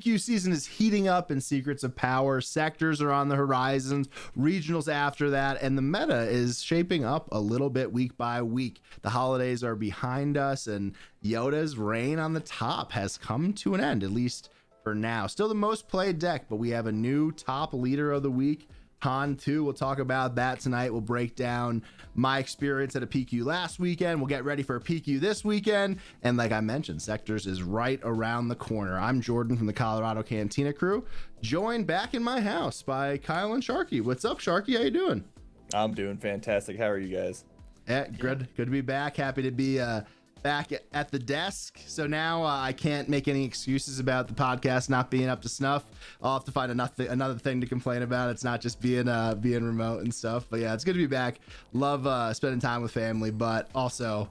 PQ season is heating up in Secrets of Power. Sectors are on the horizons, regionals after that, and the meta is shaping up a little bit week by week. The holidays are behind us, and Yoda's reign on the top has come to an end, at least for now. Still the most played deck, but we have a new top leader of the week, Han 2. We'll talk about that tonight. We'll break down my experience at a PQ last weekend. We'll get ready for a PQ this weekend. And like I mentioned, Sectors is right around the corner. I'm Jordan from the Colorado Cantina Crew, joined back in my house by Kyle and Sharkey. What's up, Sharkey? How you doing? I'm doing fantastic. How are you guys? Yeah, good to be back. Happy to be back at the desk. So now I can't make any excuses about the podcast not being up to snuff. I'll have to find another thing to complain about. It's not just being remote and stuff. But yeah, it's good to be back. Love spending time with family, but also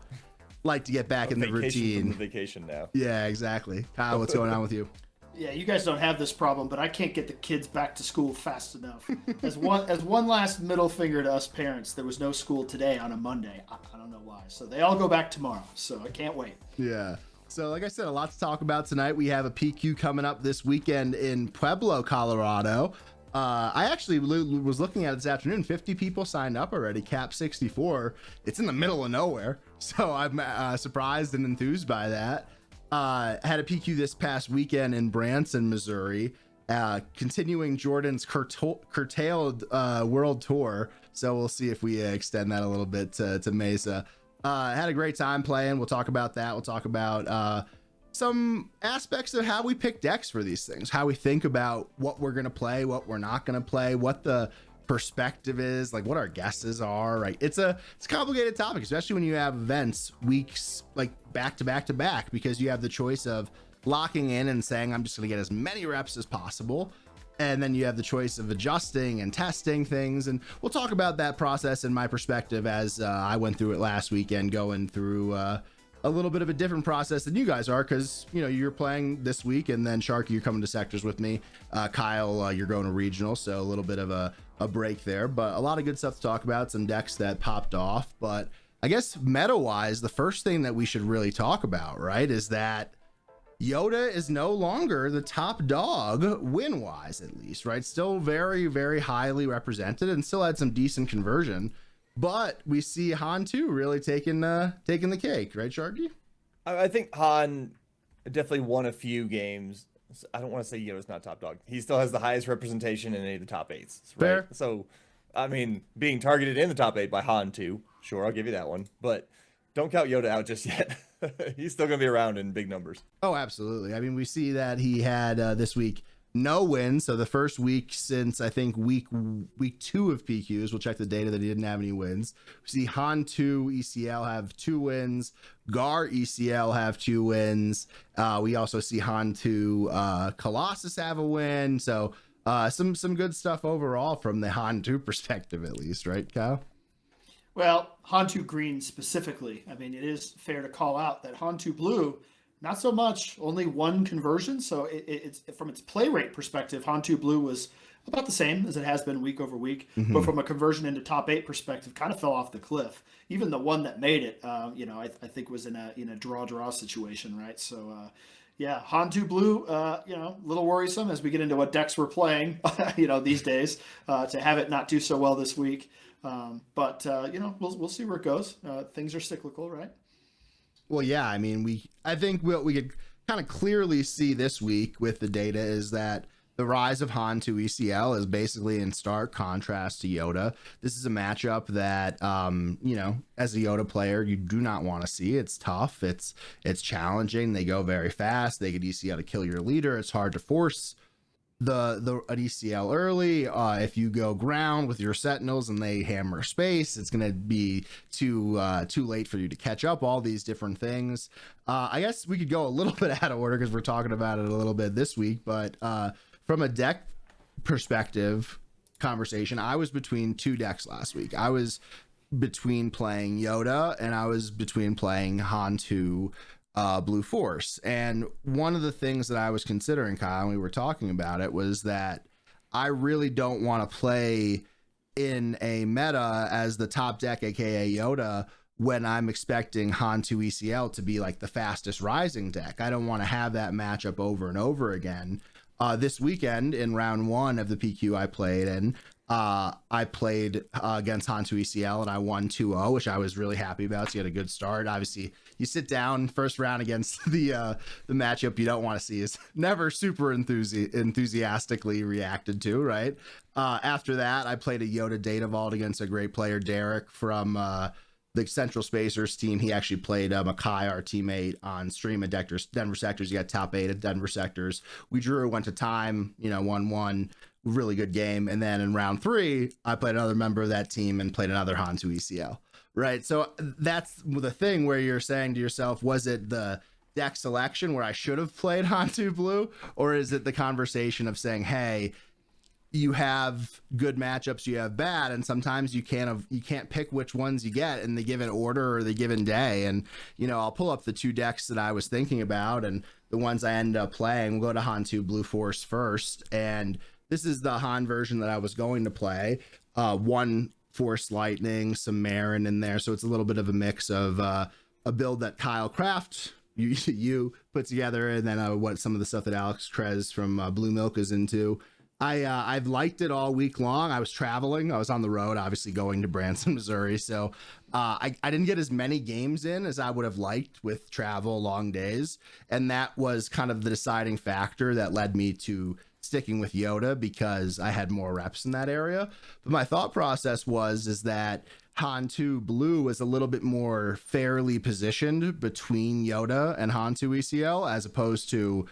like to get back in the routine. From the vacation now. Yeah, exactly. Kyle, what's going on with you? Yeah, you guys don't have this problem, but I can't get the kids back to school fast enough. As one last middle finger to us parents, there was no school today on a Monday. I don't know why. So they all go back tomorrow. So I can't wait. Yeah. So like I said, a lot to talk about tonight. We have a PQ coming up this weekend in Pueblo, Colorado. I actually was looking at it this afternoon. 50 people signed up already. Cap 64. It's in the middle of nowhere. So I'm surprised and enthused by that. Had a PQ this past weekend in Branson, Missouri, continuing Jordan's curtailed world tour. So we'll see if we extend that a little bit to Mesa. Had a great time playing. We'll talk about that. We'll talk about some aspects of how we pick decks for these things, how we think about what we're going to play, what we're not going to play, what the perspective is, like what our guesses are, right? It's a complicated topic, especially when you have events weeks like back to back to back, because you have the choice of locking in and saying I'm just going to get as many reps as possible, and then you have the choice of adjusting and testing things. And we'll talk about that process and my perspective as I went through it last weekend, going through a little bit of a different process than you guys are, because you know you're playing this week, and then Sharky, you're coming to Sectors with me. Kyle, you're going to regional, so a little bit of a break there, but a lot of good stuff to talk about, some decks that popped off. But I guess meta wise, the first thing that we should really talk about, right, is that Yoda is no longer the top dog win wise, at least, right? Still very, very highly represented and still had some decent conversion, but we see Han 2 really taking the cake, right, Sharky? I think Han definitely won a few games. I don't want to say Yoda's not top dog. He still has the highest representation in any of the top 8s, right? Fair. So, I mean, being targeted in the top 8 by Han 2, sure, I'll give you that one. But don't count Yoda out just yet. He's still going to be around in big numbers. Oh, absolutely. I mean, we see that he had this week no wins. So the first week since I think week 2 of PQs, we'll check the data that he didn't have any wins. We see Han 2 ECL have 2 wins. Gar ECL have 2 wins. We also see Han 2 Colossus have a win. So some good stuff overall from the Han 2 perspective, at least, right, Kyle? Well, Han 2 Green specifically, I mean, it is fair to call out that Han 2 Blue, not so much, only 1 conversion. So it's from its play rate perspective, Han 2 Blue was about the same as it has been week over week. Mm-hmm. But from a conversion into top 8 perspective, kind of fell off the cliff. Even the one that made it, I think was in a draw situation, right? So, yeah, Han 2 Blue, a little worrisome as we get into what decks we're playing, these days, to have it not do so well this week. But we'll see where it goes. Things are cyclical, right? Well, yeah, I mean, I think what we could kind of clearly see this week with the data is that the rise of Han 2 ECL is basically in stark contrast to Yoda. This is a matchup that, as a Yoda player, you do not want to see. It's tough. It's challenging. They go very fast. They get ECL to kill your leader. It's hard to force an ECL early. If you go ground with your sentinels and they hammer space, it's going to be too late for you to catch up. All these different things. I guess we could go a little bit out of order because we're talking about it a little bit this week, but from a deck perspective conversation, I was between 2 decks last week. I was between playing Yoda and I was between playing Han 2 Blue Force. And one of the things that I was considering, Kyle, and we were talking about it, was that I really don't want to play in a meta as the top deck, aka Yoda, when I'm expecting Han 2 ECL to be like the fastest rising deck. I don't want to have that matchup over and over again. This weekend in round 1 of the PQ I played in, I played against Han 2 ECL and I won 2-0, which I was really happy about. So you had a good start. Obviously, you sit down first round against the matchup you don't want to see is never super enthusiastically reacted to, right? After that, I played a Yoda Data Vault against a great player, Derek, from the Central Spacers team. He actually played Makai, our teammate, on stream at Denver Sectors. He got top 8 at Denver Sectors. We drew, went to time, 1-1. Really good game. And then in round 3, I played another member of that team and played another Han 2 ECL. Right. So that's the thing where you're saying to yourself, was it the deck selection where I should have played Han 2 Blue? Or is it the conversation of saying, hey, you have good matchups, you have bad, and sometimes you can't pick which ones you get in the given order or the given day. And I'll pull up the 2 decks that I was thinking about and the ones I ended up playing. We'll go to Han 2 Blue Force first, and this is the Han version that I was going to play. 1 Force Lightning, some Marin in there, so it's a little bit of a mix of a build that Kyle Craft you put together, and then what some of the stuff that Alex Krez from Blue Milk is into. I've liked it all week long. I was traveling. I was on the road, obviously going to Branson, Missouri. So I didn't get as many games in as I would have liked with travel, long days. And that was kind of the deciding factor that led me to sticking with Yoda, because I had more reps in that area. But my thought process is that Han 2 Blue is a little bit more fairly positioned between Yoda and Han 2 ECL, as opposed to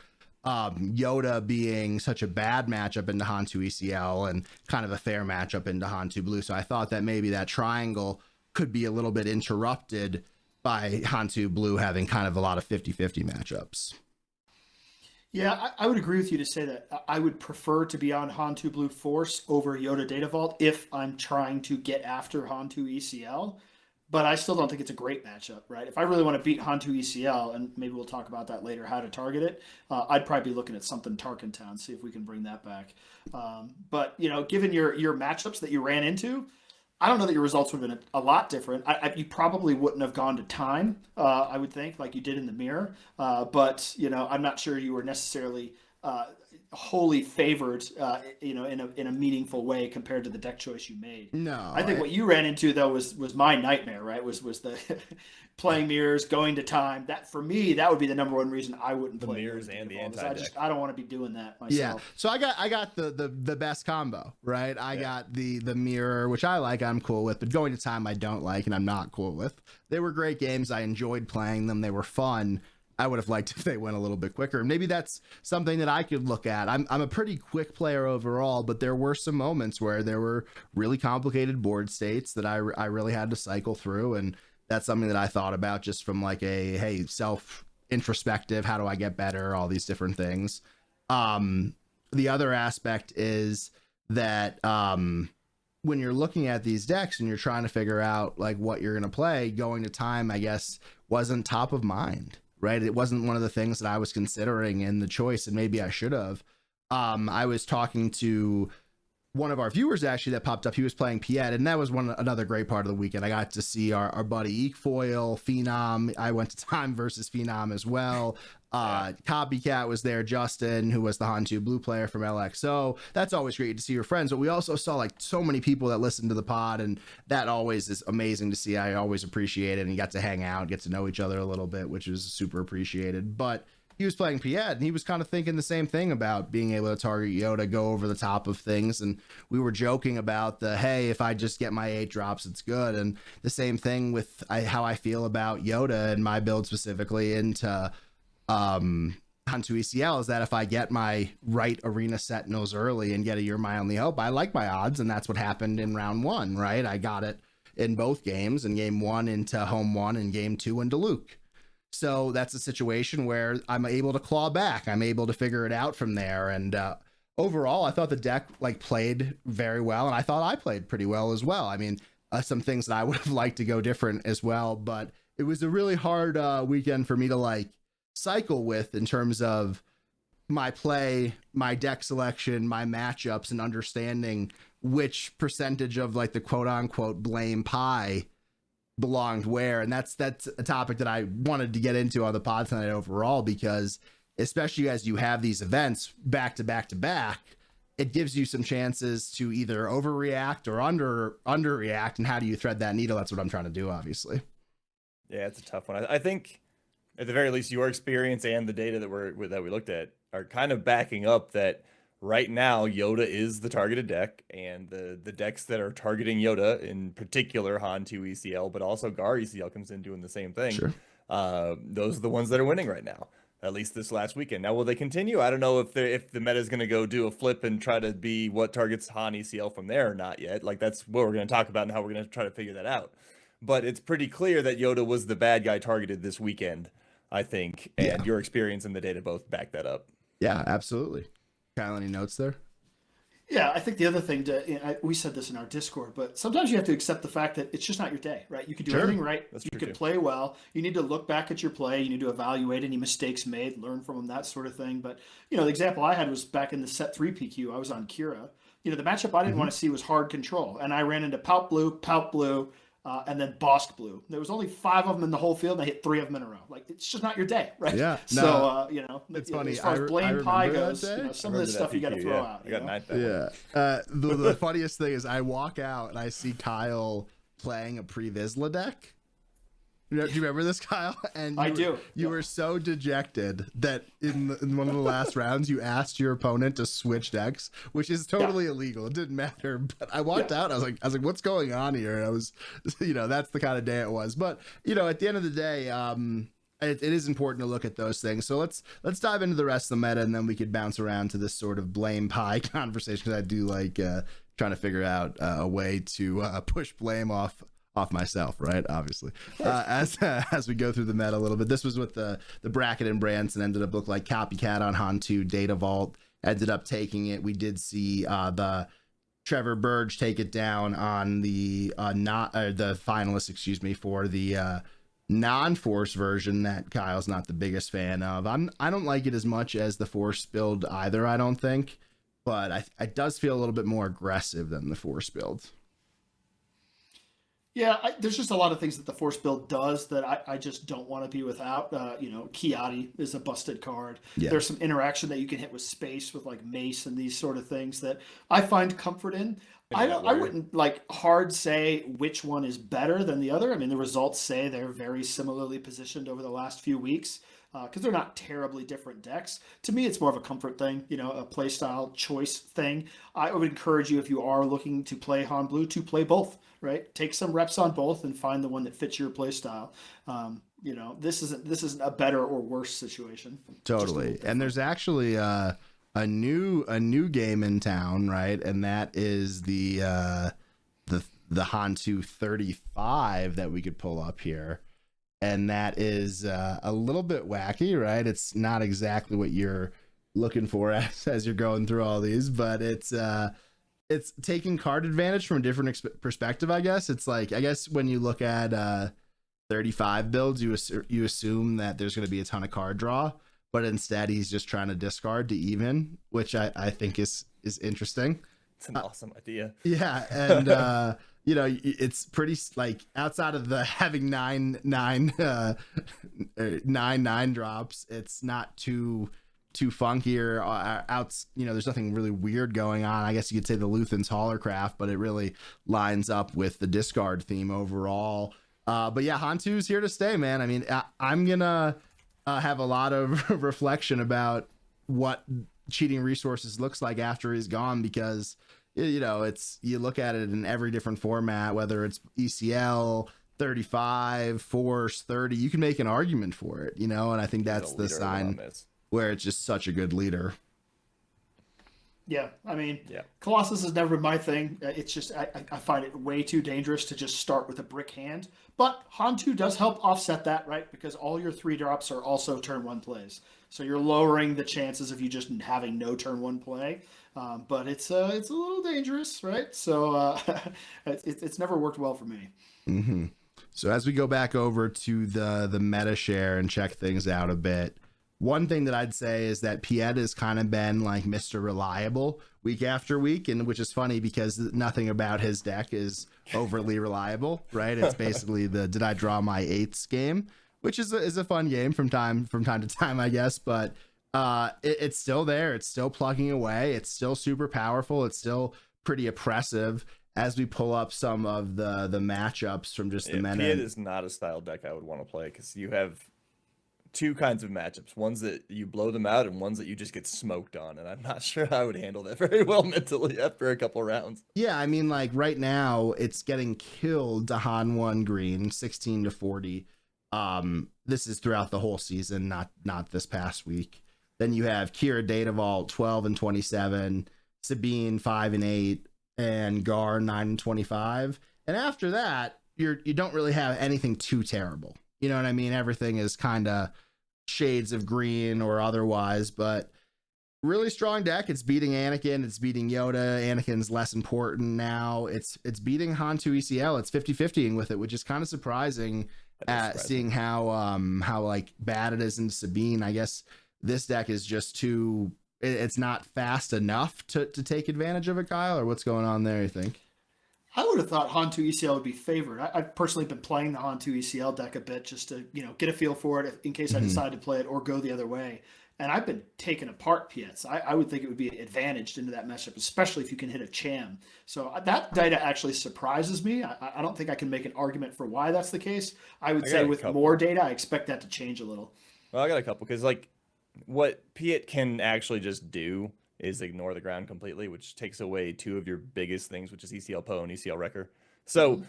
Yoda being such a bad matchup into Han 2 ECL and kind of a fair matchup into Han 2 Blue. So I thought that maybe that triangle could be a little bit interrupted by Han 2 Blue having kind of a lot of 50-50 matchups. Yeah, I would agree with you to say that I would prefer to be on Han 2 Blue Force over Yoda Data Vault if I'm trying to get after Han 2 ECL. But I still don't think it's a great matchup, right? If I really want to beat Han 2 ECL, and maybe we'll talk about that later, how to target it, I'd probably be looking at something Tarkin Town, see if we can bring that back. But, given your matchups that you ran into, I don't know that your results would have been a lot different. You probably wouldn't have gone to time, I would think, like you did in the mirror. But, I'm not sure you were necessarily wholly favored, in a meaningful way compared to the deck choice you made. No, I think what you ran into though was my nightmare, right? Was the playing mirrors, going to time. That for me, that would be the number one reason I wouldn't play mirrors and the anti-deck. I don't want to be doing that myself. Yeah. So I got the best combo, right? I got the mirror, which I like, I'm cool with, but going to time I don't like and I'm not cool with. They were great games. I enjoyed playing them. They were fun. I would have liked if they went a little bit quicker. Maybe that's something that I could look at. I'm a pretty quick player overall, but there were some moments where there were really complicated board states that I really had to cycle through. And that's something that I thought about just from like hey, self introspective, how do I get better? All these different things. The other aspect is that when you're looking at these decks and you're trying to figure out like what you're going to play, going to time, I guess, wasn't top of mind. Right. It wasn't one of the things that I was considering in the choice, and maybe I should have. I was talking to one of our viewers actually that popped up. He was playing Piett, and that was another great part of the weekend. I got to see our buddy Eekfoil, Phenom. I went to time versus Phenom as well. Copycat was there, Justin, who was the Han 2 Blue player from LXO. That's always great to see your friends, but we also saw like so many people that listen to the pod, and that always is amazing to see. I always appreciate it, and you got to hang out, get to know each other a little bit, which is super appreciated. But he was playing Piett, and he was kind of thinking the same thing about being able to target Yoda, go over the top of things. And we were joking about hey, if I just get my 8 drops, it's good. And the same thing with how I feel about Yoda and my build specifically into Han 2 ECL is that if I get my right arena sentinels early and get a You're My Only Hope, I like my odds. And that's what happened in round 1, right? I got it in both games, in game 1 into home 1 and game 2 into Luke. So that's a situation where I'm able to claw back. I'm able to figure it out from there. And overall, I thought the deck like played very well, and I thought I played pretty well as well. I mean, some things that I would have liked to go different as well, but it was a really hard weekend for me to like cycle with in terms of my play, my deck selection, my matchups, and understanding which percentage of like the quote unquote blame pie belonged where. And that's a topic that I wanted to get into on the pod tonight overall, because especially as you have these events back to back to back, it gives you some chances to either overreact or underreact. And how do you thread that needle? That's what I'm trying to do, obviously. Yeah, it's a tough one. I think at the very least, your experience and the data that we looked at are kind of backing up that right now Yoda is the targeted deck, and the decks that are targeting Yoda, in particular Han 2 ECL, but also Gar ECL comes in doing the same thing. Sure. Those are the ones that are winning right now, at least this last weekend. Now, will they continue? I don't know if the meta is going to go do a flip and try to be what targets Han ECL from there or not yet. Like, that's what we're going to talk about and how we're going to try to figure that out. But it's pretty clear that Yoda was the bad guy targeted this weekend, I think, and your experience and the data both back that up. Yeah, absolutely. Kyle, any notes there? Yeah, I think the other thing we said this in our Discord, but sometimes you have to accept the fact that it's just not your day, right? You could do everything right. You could play well. You need to look back at your play. You need to evaluate any mistakes made, learn from them, that sort of thing. But, the example I had was back in the set 3 PQ. I was on Kira. The matchup I didn't want to see was hard control. And I ran into Palp Blue, and then Bosk Blue. There was only 5 of them in the whole field, and I hit 3 of them in a row. Like, it's just not your day, right? Yeah. So, it's funny. As far as blame pie goes, some of this stuff you got to throw out. I got 9th. Yeah. The funniest thing is I walk out and I see Kyle playing a pre-Vizsla deck. Do you remember this, Kyle? And I do. You were so dejected that in one of the last rounds, you asked your opponent to switch decks, which is totally illegal. It didn't matter. But I walked out. I was like, what's going on here? And I was, that's the kind of day it was. But, at the end of the day, it is important to look at those things. So let's dive into the rest of the meta, and then we could bounce around to this sort of blame pie conversation, because I do like trying to figure out a way to push blame off myself, right? Obviously, as we go through the meta a little bit. This was with the bracket and Branson ended up look like copycat on Han 2. Data Vault ended up taking it. We did see the Trevor Burge take it down on the the finalists, for the non-force version that Kyle's not the biggest fan of. I don't like it as much as the force build either, I don't think, but it does feel a little bit more aggressive than the force build. Yeah, there's just a lot of things that the force build does that I just don't want to be without. Kiati is a busted card. Yeah. There's some interaction that you can hit with space with like Mace and these sort of things that I find comfort in. I wouldn't hard say which one is better than the other. I mean, the results say they're very similarly positioned over the last few weeks, because they're not terribly different decks. To me, it's more of a comfort thing, a playstyle choice thing. I would encourage you, if you are looking to play Han Blue, to play both, right? Take some reps on both and find the one that fits your playstyle. This isn't a better or worse situation. Totally. And there's actually a new game in town, right? And that is the Han 2 35 that we could pull up here. And that is a little bit wacky, right? It's not exactly what you're looking for as you're going through all these, but it's taking card advantage from a different perspective, I guess. It's like, I guess when you look at 35 builds, you assume that there's going to be a ton of card draw, but instead he's just trying to discard to even, which I think is interesting. It's an awesome idea. Yeah, and it's pretty like outside of the having nine drops, it's not too funky or there's nothing really weird going on. I guess you could say the Luthen's Hollercraft, but it really lines up with the discard theme overall. But yeah, Han 2's here to stay, man. I mean, I'm gonna have a lot of reflection about what cheating resources looks like after he's gone, because you look at it in every different format, whether it's ECL 35, Force 30, you can make an argument for it, and I think that's the sign where it's just such a good leader. Yeah, I mean, Colossus is never my thing. It's just I find it way too dangerous to just start with a brick hand. But Han 2 does help offset that, right? Because all your 3 drops are also turn 1 plays, so you're lowering the chances of you just having no turn 1 play. But it's a little dangerous, right? So it's never worked well for me. Mm-hmm. So as we go back over to the meta share and check things out a bit, One thing that I'd say is that Piett has kind of been like Mr. Reliable week after week, and which is funny because nothing about his deck is overly reliable, right? It's basically the did I draw my eights game, which is a fun game from time to time, I guess, but it's still there. It's still plugging away. It's still super powerful. It's still pretty oppressive as we pull up some of the matchups from just the meta. Piett is not a style deck I would want to play because you have two kinds of matchups, ones that you blow them out and ones that you just get smoked on, and I'm not sure I would handle that very well mentally after a couple rounds. Yeah, I mean, like right now it's getting killed to Han 1 green 16-40. This is throughout the whole season, not this past week. Then you have Kira Datavault 12-27, Sabine 5-8, and Gar 9-25. And after that, you don't really have anything too terrible. You know what I mean? Everything is kind of shades of green or otherwise, but really strong deck. It's beating Anakin. It's beating Yoda. Anakin's less important now. It's beating Han 2 ECL. It's 50-50ing with it, which is kind of surprising seeing how like bad it is in Sabine. I guess this deck is just too, it's not fast enough to take advantage of it, Kyle, or what's going on there, you think? I would have thought Han 2 ECL would be favored. I've personally been playing the Han 2 ECL deck a bit just to, get a feel for it in case I decide to play it or go the other way. And I've been taking apart Piett. I would think it would be advantaged into that matchup, especially if you can hit a Cham. So that data actually surprises me. I don't think I can make an argument for why that's the case. I would say with more data, I expect that to change a little. Well, I got a couple because like what Piett can actually just do is ignore the ground completely, which takes away two of your biggest things, which is ECL Poe and ECL Wrecker. So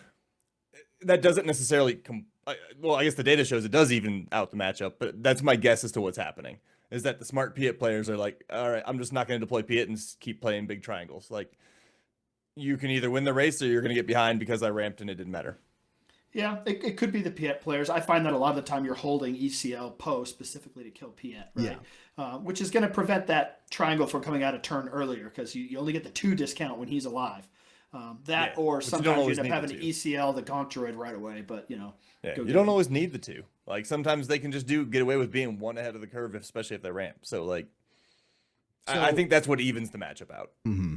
that doesn't necessarily well, I guess the data shows it does even out the matchup, but that's my guess as to what's happening. Is that the smart Piett players are like, all right, I'm just not going to deploy Piett and keep playing big triangles. Like, you can either win the race or you're going to get behind because I ramped and it didn't matter. Yeah, it could be the Piett players. I find that a lot of the time you're holding ECL Poe specifically to kill Piett, right? Yeah. Which is going to prevent that triangle from coming out a turn earlier because you only get the 2 discount when he's alive. Or sometimes you end up having an ECL the Gonk droid right away, but you don't always need the 2. Like sometimes they can just get away with being 1 ahead of the curve, especially if they ramp. So like, I think that's what evens the matchup out. Mm-hmm.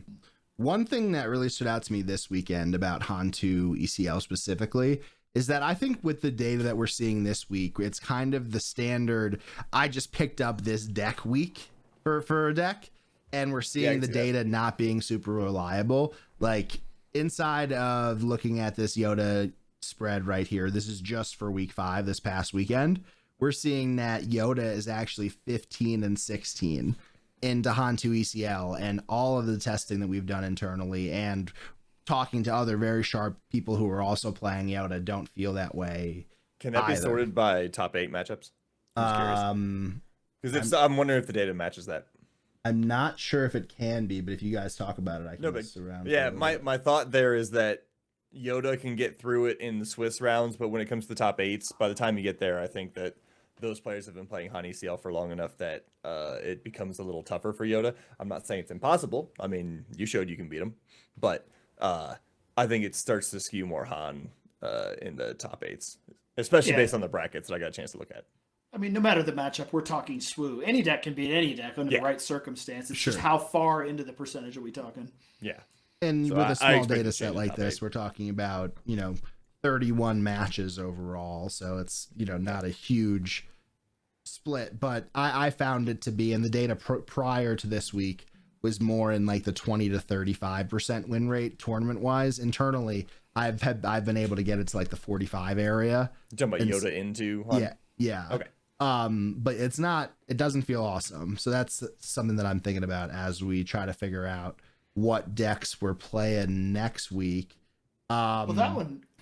One thing that really stood out to me this weekend about Han 2 ECL specifically is that I think with the data that we're seeing this week, it's kind of the standard, I just picked up this deck week for a deck, and we're seeing the data not being super reliable. Like inside of looking at this Yoda spread right here, this is just for week 5, this past weekend, we're seeing that Yoda is actually 15-16 into Han 2 ECL, and all of the testing that we've done internally and talking to other very sharp people who are also playing Yoda don't feel that way. Can that be sorted by top 8 matchups? Because I'm wondering if the data matches that. I'm not sure if it can be, but if you guys talk about it, I can mess around. Yeah, my thought there is that Yoda can get through it in the Swiss rounds, but when it comes to the top 8s, by the time you get there, I think that those players have been playing Han ECL for long enough that it becomes a little tougher for Yoda. I'm not saying it's impossible. I mean, you showed you can beat him, but I think it starts to skew more Han in the top 8s, especially based on the brackets that I got a chance to look at. I mean, no matter the matchup, we're talking SWU. Any deck can beat any deck under the right circumstances. Just how far into the percentage are we talking? Yeah. And so with a small data set like this, we're talking about, 31 matches overall. So it's, not a huge split, but I found it to be, and the data prior to this week was more in like the 20 to 35% win rate tournament wise. Internally, I've been able to get it to like the 45 area. You're talking about Yoda into Han? Yeah. Okay. But it doesn't feel awesome. So that's something that I'm thinking about as we try to figure out what decks we're playing next week. Well,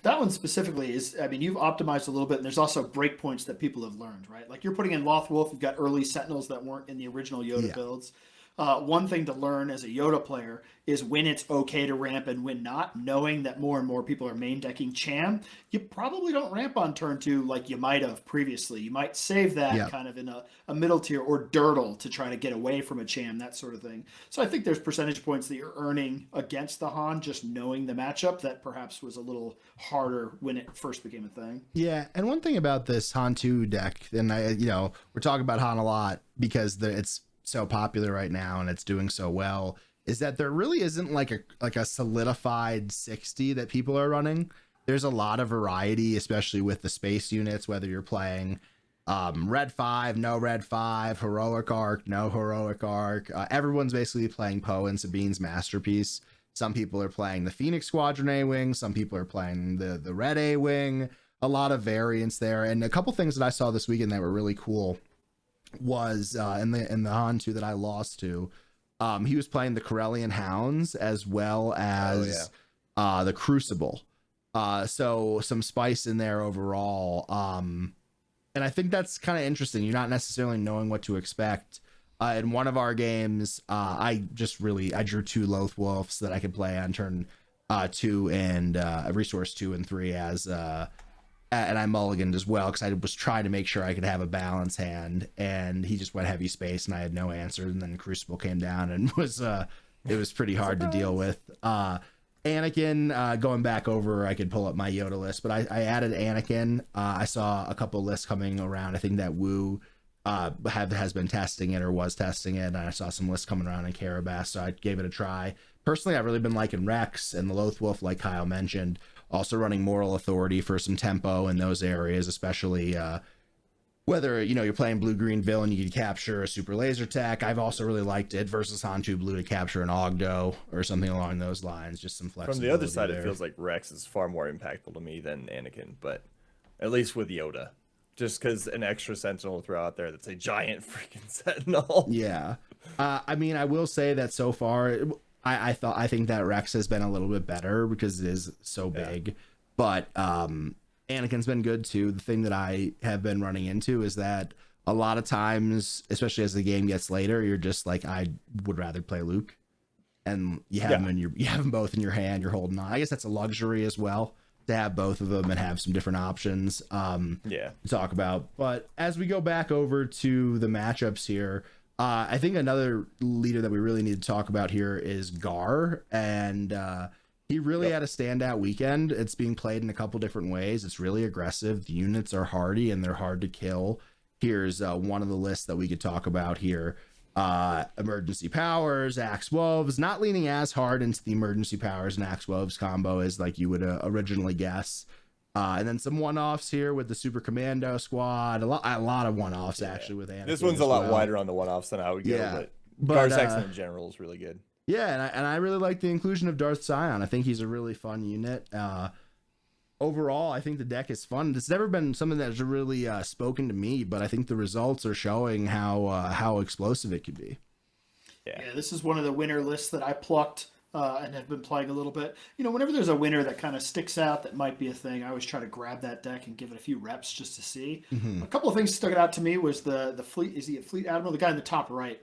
that one specifically is, I mean, you've optimized a little bit, and there's also breakpoints that people have learned, right? Like you're putting in Loth Wolf, you've got early Sentinels that weren't in the original Yoda builds. one thing to learn as a Yoda player is when it's okay to ramp and when not, knowing that more and more people are main decking Cham. You probably don't ramp on turn 2 like you might have previously. You might save that kind of in a middle tier or Dirtle to try to get away from a Cham, that sort of thing. So I think there's percentage points that you're earning against the Han just knowing the matchup that perhaps was a little harder when it first became a thing. Yeah, and one thing about this Han 2 deck, and we're talking about Han a lot because it's so popular right now and it's doing so well, is that there really isn't like a solidified 60 that people are running. There's a lot of variety, especially with the space units, whether you're playing red 5, no red 5, heroic arc, no heroic arc. Everyone's basically playing Poe and Sabine's masterpiece. Some people are playing the Phoenix Squadron A-Wing, some people are playing the red A-Wing. A lot of variance there, and a couple things that I saw this weekend that were really cool was in the Han 2 that I lost to. He was playing the Corellian Hounds as well as the Crucible. So some spice in there overall. And I think that's kind of interesting. You're not necessarily knowing what to expect. In one of our games, I drew 2 Loath Wolves that I could play on turn 2 and resource 2 and 3 as and I mulliganed as well because I was trying to make sure I could have a balance hand, and he just went heavy space and I had no answer, and then Crucible came down and it was pretty hard to deal with. Anakin, going back over, I could pull up my Yoda list, but I added Anakin. I saw a couple lists coming around. I think that Wu has been testing it or was testing it, and I saw some lists coming around in Karabas, so I gave it a try. Personally, I've really been liking Rex and the Loath Wolf, like Kyle mentioned. Also running Moral Authority for some tempo in those areas, especially whether you're playing blue-green villain, you can capture a super laser tech. I've also really liked it versus Han 2 blue to capture an Ogdo or something along those lines. Just some flexibility. From the other side, it feels like Rex is far more impactful to me than Anakin, but at least with Yoda. Just because an extra Sentinel will throw out there that's a giant freaking Sentinel. Yeah. I mean, I will say that so far, I think that Rex has been a little bit better because it is so big, but Anakin's been good too. The thing that I have been running into is that a lot of times, especially as the game gets later, you're just like, I would rather play Luke, and you have them you have them both in your hand. You're holding on. I guess that's a luxury as well to have both of them and have some different options. To talk about. But as we go back over to the matchups here. I think another leader that we really need to talk about here is Gar, and he really had a standout weekend. It's being played in a couple different ways. It's really aggressive. The units are hardy and they're hard to kill. Here's one of the lists that we could talk about here. Emergency powers, Axe Wolves, not leaning as hard into the emergency powers and Axe Wolves combo as like you would originally guess. And then some one-offs here with the Super Commando Squad. A lot of one-offs actually with Anakin. This one's a lot wider on the one-offs than I would go, but Gar Saxxon in general is really good. Yeah, and I really like the inclusion of Darth Sion. I think he's a really fun unit. Overall, I think the deck is fun. It's never been something that's really spoken to me, but I think the results are showing how explosive it could be. Yeah, this is one of the winner lists that I plucked. And have been playing a little bit. Whenever there's a winner that kind of sticks out that might be a thing, I always try to grab that deck and give it a few reps just to see. A couple of things stuck out to me was the fleet. Is he a fleet admiral? The guy in the top right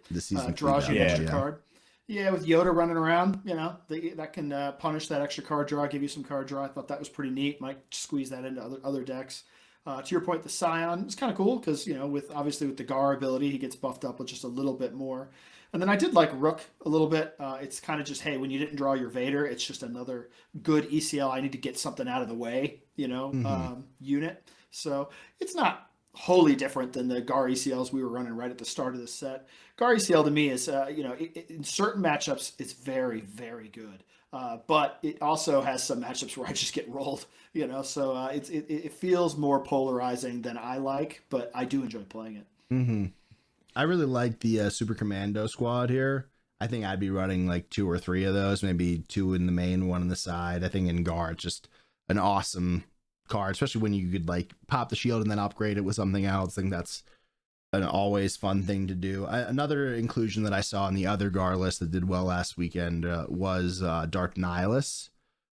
draws you an extra card. Yeah, with Yoda running around, that can punish that extra card draw, give you some card draw. I thought that was pretty neat. Might squeeze that into other decks. To your point, the Scion is kind of cool because with the Gar ability, he gets buffed up with just a little bit more. And then I did like Rook a little bit. It's kind of just, hey, when you didn't draw your Vader, it's just another good ECL. I need to get something out of the way, unit. So it's not wholly different than the Gar ECLs we were running right at the start of the set. Gar ECL to me is, in certain matchups, it's very, very good. But it also has some matchups where I just get rolled, so it feels more polarizing than I like, but I do enjoy playing it. Mm-hmm. I really like the Super Commando Squad here. I think I'd be running like 2 or 3 of those, maybe 2 in the main, 1 on the side. I think in Gar, it's just an awesome card, especially when you could like pop the shield and then upgrade it with something else. I think that's an always fun thing to do. Another inclusion that I saw in the other Gar list that did well last weekend was Dark Nihilus,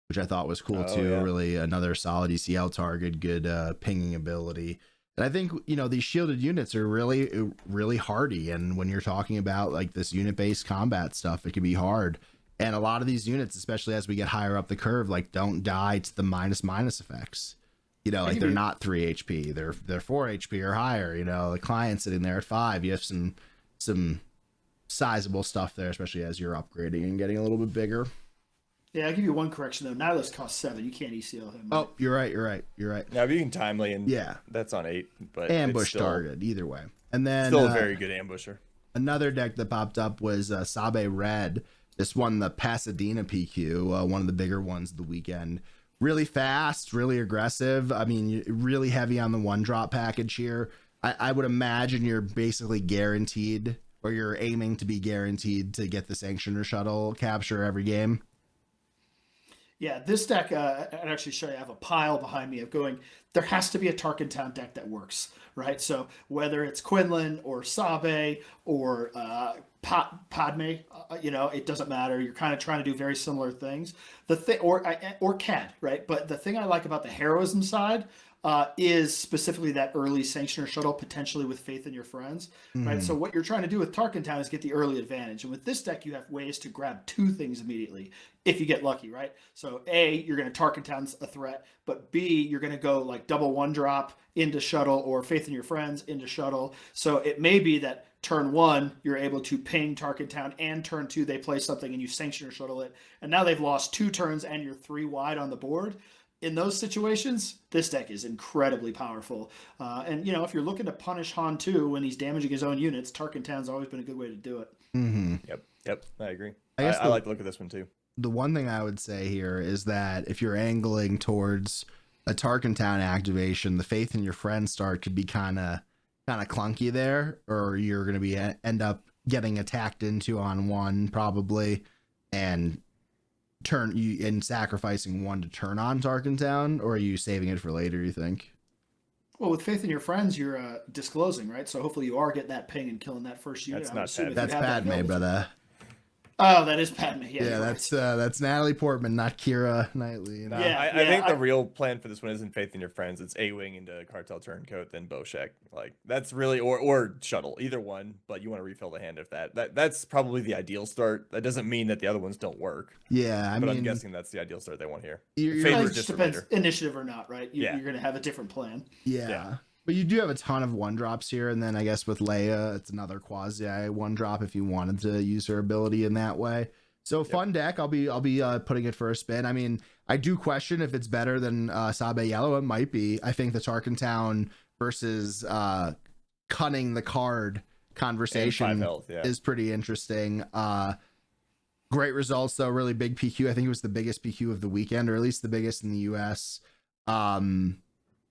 which I thought was cool too. Yeah. Really another solid ECL target, good pinging ability. And I think, these shielded units are really, really hardy. And when you're talking about like this unit-based combat stuff, it can be hard. And a lot of these units, especially as we get higher up the curve, like don't die to the minus effects. Like they're not 3 HP, they're 4 HP or higher. The client sitting there at 5. You have some sizable stuff there, especially as you're upgrading and getting a little bit bigger. Yeah, I'll give you one correction though. Nihilus costs 7. You can't ECL him. Oh, you're right. Now, if you can timely, and yeah, that's on 8. But ambush still, target either way. And then still a very good ambusher. Another deck that popped up was Sabe Red. This won the Pasadena PQ, one of the bigger ones of the weekend. Really fast, really aggressive. I mean, really heavy on the 1-drop package here. I would imagine you're basically guaranteed, or you're aiming to be guaranteed to get the Sanctioner Shuttle capture every game. Yeah, this deck, I'd actually show you, I have a pile behind me of going, there has to be a Tarkin Town deck that works, right? So whether it's Quinlan or Sabe or Padme, it doesn't matter. You're kind of trying to do very similar things. Or Cad, right? But the thing I like about the heroism side is specifically that early Sanctioner Shuttle, potentially with Faith in Your Friends, right? So what you're trying to do with Tarkin Town is get the early advantage. And with this deck, you have ways to grab 2 things immediately if you get lucky, right? So A, you're going to Tarkin Town's a threat, but B, you're going to go like double 1-drop into Shuttle or Faith in Your Friends into Shuttle. So it may be that turn 1, you're able to ping Tarkin Town, and turn 2, they play something and you Sanctioner Shuttle it. And now they've lost 2 turns and you're 3 wide on the board. In those situations, this deck is incredibly powerful. And, if you're looking to punish Han too when he's damaging his own units, Tarkin Town's always been a good way to do it. Mm-hmm. Yep, I agree. I like to look at this one too. The one thing I would say here is that if you're angling towards a Tarkin Town activation, the Faith in Your Friend start could be kind of clunky there, or you're going to end up getting attacked into on 1 probably, and sacrificing 1 to turn on Tarkin Town, or are you saving it for later, you think? Well, with Faith in Your Friends, you're disclosing, right? So hopefully you are getting that ping and killing that first unit. That's Padme, brother. Oh, that is Padme. Yeah, that's Natalie Portman, not Keira Knightley. I think the real plan for this one isn't Faith in Your Friends. It's A-Wing into Cartel Turncoat, then Boshek. Like, that's really, or Shuttle, either one. But you want to refill the hand if that's probably the ideal start. That doesn't mean that the other ones don't work. Yeah, I'm guessing that's the ideal start they want here. It just depends, initiative or not, right? You're going to have a different plan. Yeah. But you do have a ton of 1-drops here, and then I guess with Leia, it's another quasi 1-drop if you wanted to use her ability in that way. So fun deck. I'll be putting it for a spin. I mean, I do question if it's better than Sabe Yellow. It might be. I think the Tarkin Town versus cunning the card conversation is pretty interesting. Great results though. Really big PQ. I think it was the biggest PQ of the weekend, or at least the biggest in the US.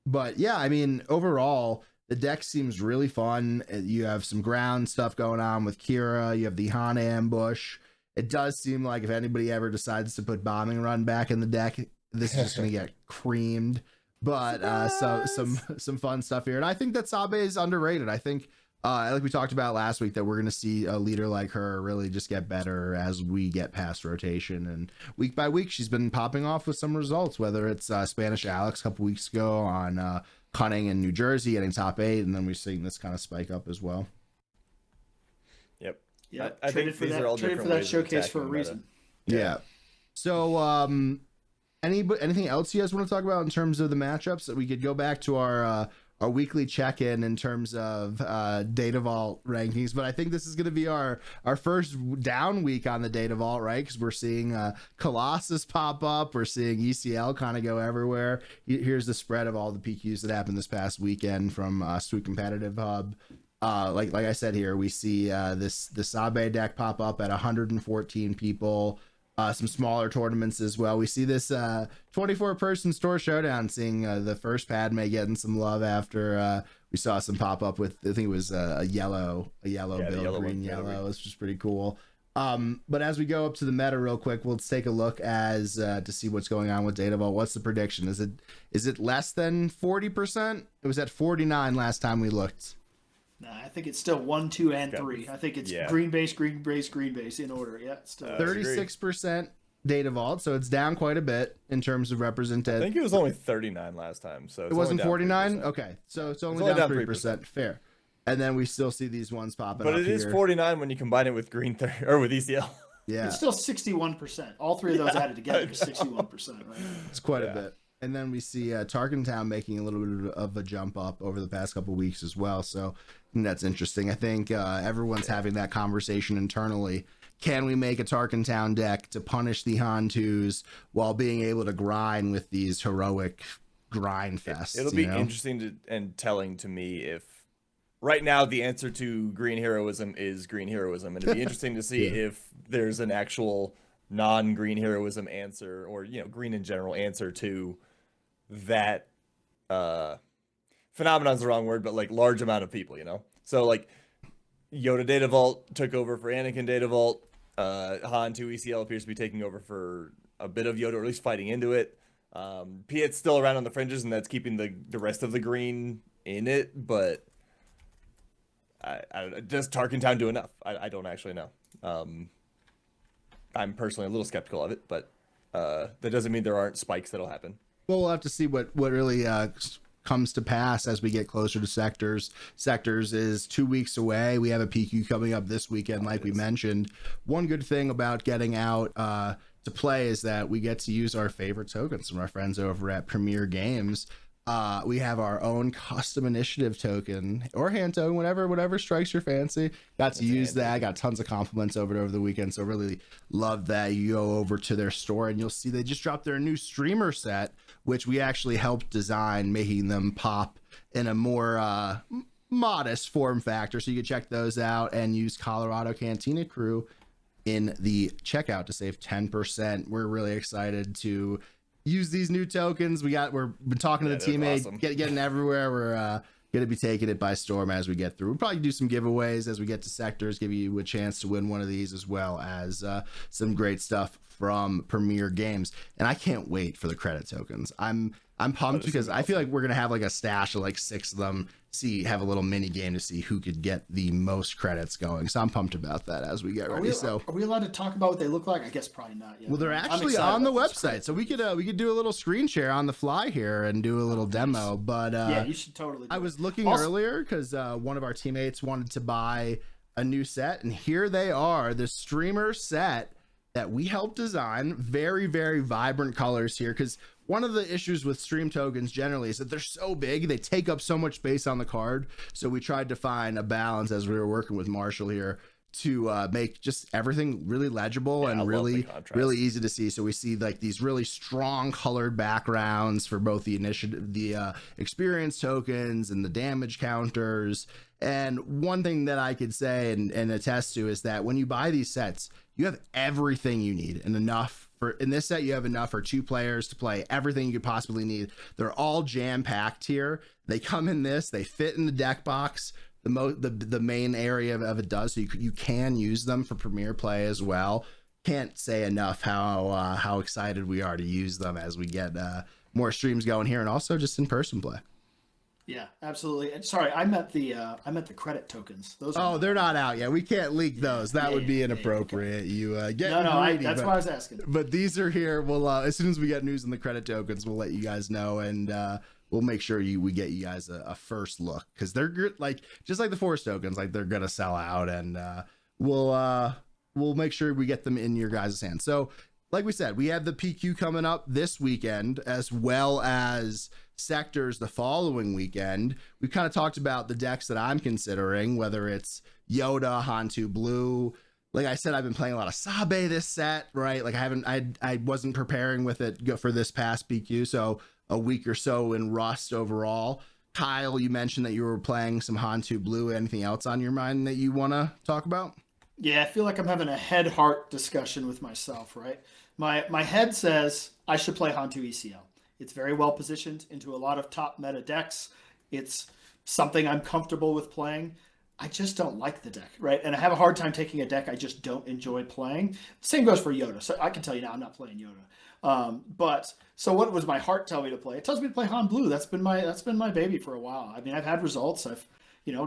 But yeah, I mean, overall, the deck seems really fun. You have some ground stuff going on with Kira. You have the Han ambush. It does seem like if anybody ever decides to put bombing run back in the deck, this is just going to get creamed. But some fun stuff here. And I think that Sabe is underrated. I think, like we talked about last week, that we're going to see a leader like her really just get better as we get past rotation. And week by week, she's been popping off with some results, whether it's Spanish Alex a couple weeks ago on Cunning in New Jersey getting top 8, and then we're seeing this kind of spike up as well. Yep. Yeah, I think these are all different for that ways showcase for a reason. Yeah. So, anything else you guys want to talk about in terms of the matchups? That we could go back to our weekly check-in in terms of Data Vault rankings, but I think this is going to be our first down week on the Data Vault, right? Because we're seeing Colossus pop up, we're seeing ECL kind of go everywhere. Here's the spread of all the PQs that happened this past weekend from Sweet Competitive Hub. Like I said here, we see the Sabe deck pop up at 114 people. Some smaller tournaments as well. We see this 24-person store showdown, seeing the first Padme getting some love after we saw some pop up with, I think it was a yellow build, green yellow, which is pretty cool. But as we go up to the meta real quick, we'll take a look as to see what's going on with Data Vault. What's the prediction? Is it less than 40%? It was at 49 last time we looked. Nah, I think it's still 1, 2, and 3. I think it's green base in order. Yeah, it's still 36% data vault, so it's down quite a bit in terms of represented. I think it was only 39 last time, so it wasn't 49. Okay, so it's only down 3%. Fair. And then we still see these ones popping up. But it is 49 when you combine it with green or with ECL. Yeah, it's still 61%. All three of those added together is 61%. Right? It's quite a bit. And then we see Tarkin Town making a little bit of a jump up over the past couple of weeks as well. So that's interesting. I think everyone's having that conversation internally. Can we make a Tarkin Town deck to punish the Han2s while being able to grind with these heroic grind fests? It'll be interesting and telling to me if right now the answer to green heroism is green heroism. And it'd be interesting to see if there's an actual non-green heroism answer, or green in general answer to that phenomenon's the wrong word, but like large amount of people, so like Yoda Data Vault took over for Anakin Data Vault. Han 2 ECL appears to be taking over for a bit of Yoda, or at least fighting into it. Piett's still around on the fringes, and that's keeping the rest of the green in it, but does Tarkin Town do enough? I don't actually know. I'm personally a little skeptical of it, but that doesn't mean there aren't spikes that'll happen. Well, we'll have to see what really comes to pass as we get closer to Sectors. Sectors is 2 weeks away. We have a PQ coming up this weekend, like we mentioned. One good thing about getting out to play is that we get to use our favorite tokens from our friends over at Premier Games. We have our own custom initiative token or hand token, whatever strikes your fancy. Got to use that. Got tons of compliments over the weekend. So really love that. You go over to their store and you'll see they just dropped their new streamer set, which we actually helped design, making them pop in a more modest form factor. So you can check those out and use Colorado Cantina Crew in the checkout to save 10%. We're really excited to use these new tokens. We've been talking to the teammate, awesome. getting everywhere. We're gonna be taking it by storm as we get through. We'll probably do some giveaways as we get to Sectors, give you a chance to win one of these, as well as some great stuff from Premier Games. And I can't wait for the credit tokens. I'm pumped because I feel like we're gonna have like a stash of like 6 of them. Have a little mini game to see who could get the most credits going. So I'm pumped about that as we get ready. Are we allowed to talk about what they look like? I guess probably not yet. Well, they're actually on the website, so we could do a little screen share on the fly here and do a little demo. But yeah, you should totally. I was looking earlier because one of our teammates wanted to buy a new set, and here they are, the streamer set that we helped design. Very, very vibrant colors here, because one of the issues with stream tokens generally is that they're so big, they take up so much space on the card. So we tried to find a balance as we were working with Marshall here to make just everything really legible and really easy to see. So we see like these really strong colored backgrounds for both the initiative, the experience tokens and the damage counters. And one thing that I could say and attest to is that when you buy these sets, you have everything you need and enough. In this set, you have enough for 2 players to play everything you could possibly need. They're all jam-packed here. They come in this. They fit in the deck box. The main area of it does, so you can use them for Premier play as well. Can't say enough how excited we are to use them as we get more streams going here, and also just in-person play. Yeah, absolutely. And sorry, I meant the credit tokens. They're not out yet. We can't leak those. That would be inappropriate. Okay. You get that's why I was asking. But these are here. We'll as soon as we get news on the credit tokens, we'll let you guys know, and we'll make sure we get you guys a first look, because they're like just like the Force tokens, like they're gonna sell out, and we'll make sure we get them in your guys' hands. So, like we said, we have the PQ coming up this weekend, as well as Sectors the following weekend. We've kind of talked about the decks that I'm considering, whether it's Yoda, Han2 Blue. Like I said, I've been playing a lot of Sabine this set, right? Like I wasn't preparing with it for this past PQ, so a week or so in rust overall. Kyle, you mentioned that you were playing some Han2 Blue. Anything else on your mind that you want to talk about? Yeah, I feel like I'm having a head-heart discussion with myself, right? My head says I should play Han2 ECL. It's very well positioned into a lot of top meta decks. It's something I'm comfortable with playing. I just don't like the deck, right? And I have a hard time taking a deck I just don't enjoy playing. Same goes for Yoda. So I can tell you now I'm not playing Yoda. But so what does my heart tell me to play? It tells me to play Han Blue. That's been my baby for a while. I mean, I've had results. I've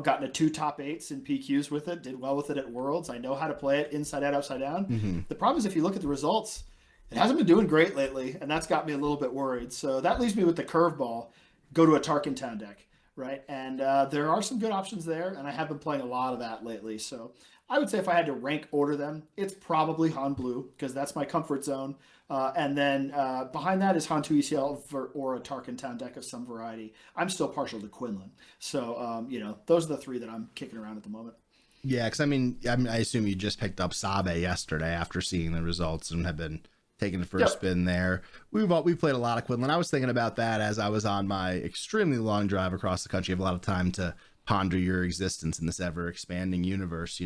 gotten a 2 top 8s in PQs with it, did well with it at Worlds. I know how to play it inside out, upside down. Mm-hmm. The problem is if you look at the results, It hasn't been doing great lately, and that's got me a little bit worried. So that leaves me with the curveball. Go to a Tarkin Town deck, right? And there are some good options there, and I have been playing a lot of that lately. So I would say if I had to rank order them, it's probably Han Blue because that's my comfort zone. And then behind that is Han 2 ECL or a Tarkin Town deck of some variety. I'm still partial to Quinlan. So, those are the three that I'm kicking around at the moment. Yeah, because I assume you just picked up Sabe yesterday after seeing the results and have been taking the first spin there. We played a lot of Quinlan. I was thinking about that as I was on my extremely long drive across the country. I have a lot of time to ponder your existence in this ever expanding universe,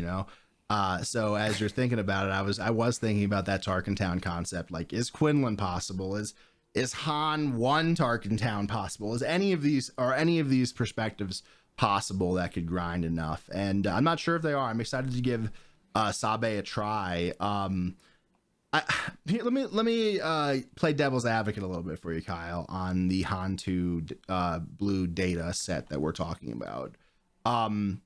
So as you're thinking about it, I was thinking about that Tarkin Town concept. Like, is Quinlan possible? Is Han 1 Tarkin Town possible? Is any of these perspectives possible that could grind enough? And I'm not sure if they are. I'm excited to give Sabe a try. Let me play devil's advocate a little bit for you, Kyle, on the Han 2 blue data set that we're talking about. On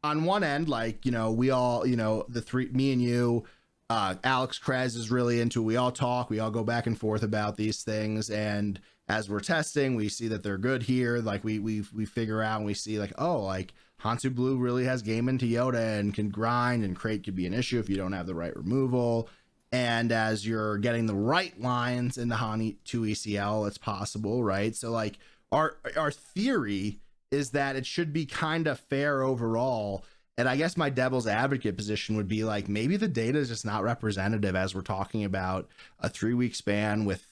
one end, we all, the three, me and you, Alex Krez is really into it. We all talk, we all go back and forth about these things. And as we're testing, we see that they're good here. Like we figure out and we see Han 2 blue really has game into Yoda and can grind, and crate could be an issue if you don't have the right removal. And as you're getting the right lines into Han 2 ECL, it's possible, right? So our theory is that it should be kind of fair overall. And I guess my devil's advocate position would be maybe the data is just not representative as we're talking about a 3-week span with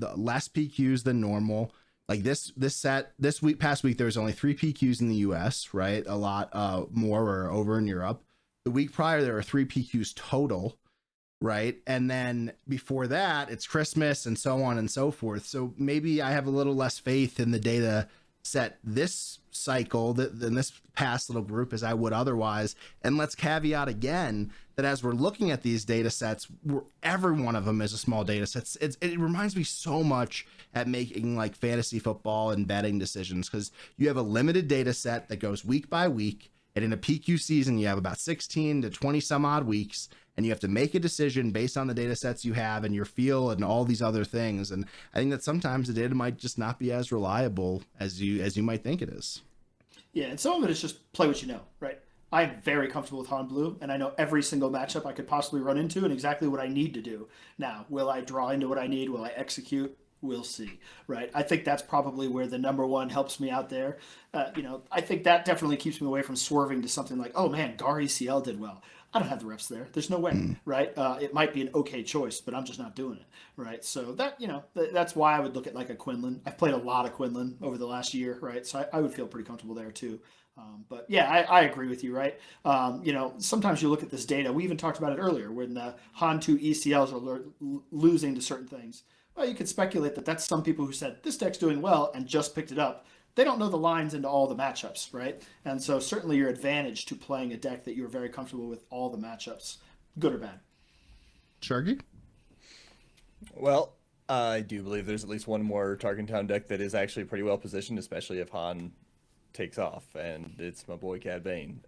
less PQs than normal. This past week, there was only 3 PQs in the US, right? A lot more were over in Europe. The week prior, there were 3 PQs total. Right. And then before that, it's Christmas and so on and so forth. So maybe I have a little less faith in the data set this cycle than this past little group as I would otherwise. And let's caveat again that as we're looking at these data sets, every one of them is a small data set. It reminds me so much at making fantasy football and betting decisions, because you have a limited data set that goes week by week. And in a PQ season, you have about 16 to 20 some odd weeks, and you have to make a decision based on the data sets you have and your feel and all these other things. And I think that sometimes the data might just not be as reliable as you might think it is. Yeah, and some of it is just play what you know, right? I'm very comfortable with Han Blue, and I know every single matchup I could possibly run into and exactly what I need to do. Now, will I draw into what I need? Will I execute? We'll see, right? I think that's probably where the number one helps me out there. I think that definitely keeps me away from swerving to something like, oh man, Gar ECL did well. I don't have the reps there. There's no way, right? It might be an okay choice, but I'm just not doing it, right? So that's why I would look at a Quinlan. I've played a lot of Quinlan over the last year, right? So I would feel pretty comfortable there too. But yeah, I agree with you, right? Sometimes you look at this data. We even talked about it earlier when the Han 2 ECLs are losing to certain things. Well, you could speculate that that's some people who said this deck's doing well and just picked it up. They don't know the lines into all the matchups, right? And so certainly your advantage to playing a deck that you're very comfortable with all the matchups, good or bad. Sharkey? Well, I do believe there's at least one more Tarkin Town deck that is actually pretty well positioned, especially if Han takes off, and it's my boy Cad Bane.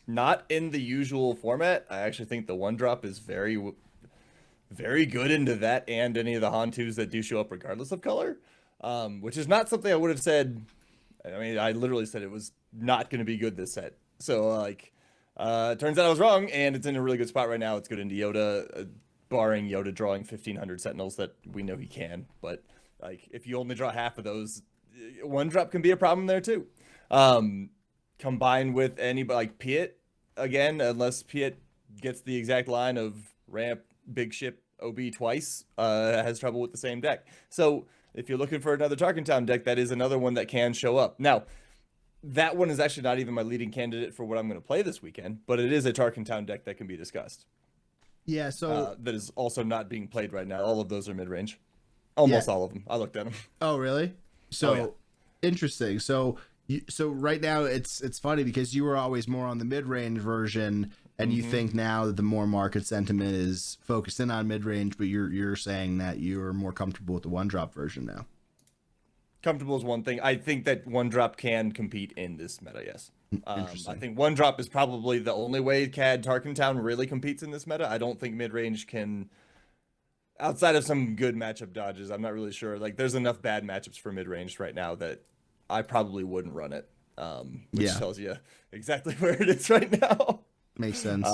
Not in the usual format. I actually think the 1-drop is very, very good into that and any of the Han 2s that do show up regardless of color, which is not something I would have said. I mean, I literally said it was not going to be good this set. So, turns out I was wrong, and it's in a really good spot right now. It's good into Yoda, barring Yoda drawing 1,500 Sentinels that we know he can. But, if you only draw half of those, 1-drop can be a problem there, too. Combined with anybody like Piett, again, unless Piett gets the exact line of ramp, big ship, OB twice, has trouble with the same deck. So if you're looking for another Tarkin Town deck, that is another one that can show up. Now, that one is actually not even my leading candidate for what I'm going to play this weekend, but it is a Tarkin Town deck that can be discussed. Yeah, so that is also not being played right now. All of those are mid-range. Almost all of them. I looked at them. Oh, really? So interesting. So right now it's funny because you were always more on the mid-range version, and you think now that the more market sentiment is focused in on mid-range, but you're saying that you're more comfortable with the 1-drop version now. Comfortable is one thing. I think that 1-drop can compete in this meta, yes. I think 1-drop is probably the only way Cad Tarkin Town really competes in this meta. I don't think mid-range can outside of some good matchup dodges, I'm not really sure. Like, there's enough bad matchups for mid range right now that I probably wouldn't run it. Which tells you exactly where it is right now. Makes sense.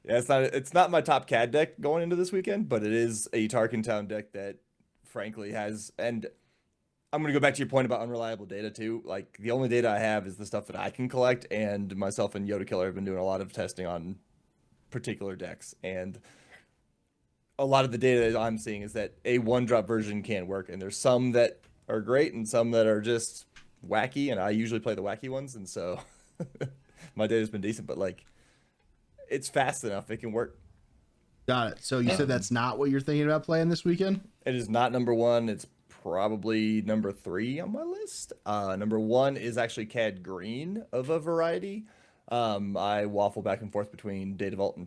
Yeah, it's not my top CAD deck going into this weekend, but it is a Tarkin Town deck that frankly has, and I'm gonna go back to your point about unreliable data too. Like, the only data I have is the stuff that I can collect, and myself and Yoda Killer have been doing a lot of testing on particular decks, and a lot of the data that I'm seeing is that a one-drop version can work, and there's some that are great and some that are just wacky, and I usually play the wacky ones, and so my data's been decent, but like, it's fast enough, it can work. Got it. So you said that's not what you're thinking about playing this weekend? It is not number one. It's probably number 3 on my list. Number 1 is actually Cad Green of a variety. I waffle back and forth between Data Vault and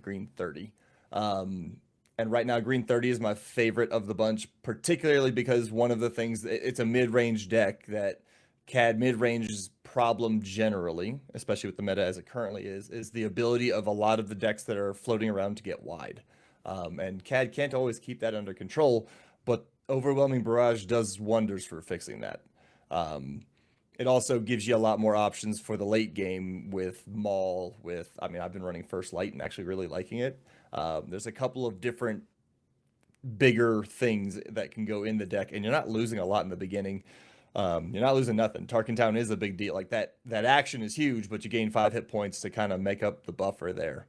Green 30. And right now, Green 30 is my favorite of the bunch, particularly because one of the things, it's a mid-range deck that CAD mid-range's problem generally, especially with the meta as it currently is the ability of a lot of the decks that are floating around to get wide. And CAD can't always keep that under control, but Overwhelming Barrage does wonders for fixing that. It also gives you a lot more options for the late game with Maul, I've been running First Light and actually really liking it. There's a couple of different bigger things that can go in the deck, and you're not losing a lot in the beginning. You're not losing nothing. Tarkin Town is a big deal. Like, that action is huge, but you gain 5 hit points to kind of make up the buffer there.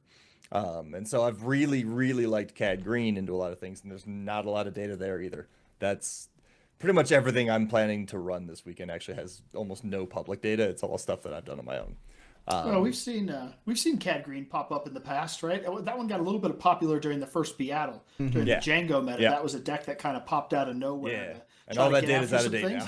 And so I've really, really liked Cad Green into a lot of things, and there's not a lot of data there either. That's pretty much everything I'm planning to run this weekend actually has almost no public data. It's all stuff that I've done on my own. Well, we've seen Cad Green pop up in the past, right? That one got a little bit of popular during the first Beatle, during the Django meta. Yeah. That was a deck that kind of popped out of nowhere. Yeah, and all that data's out of date now.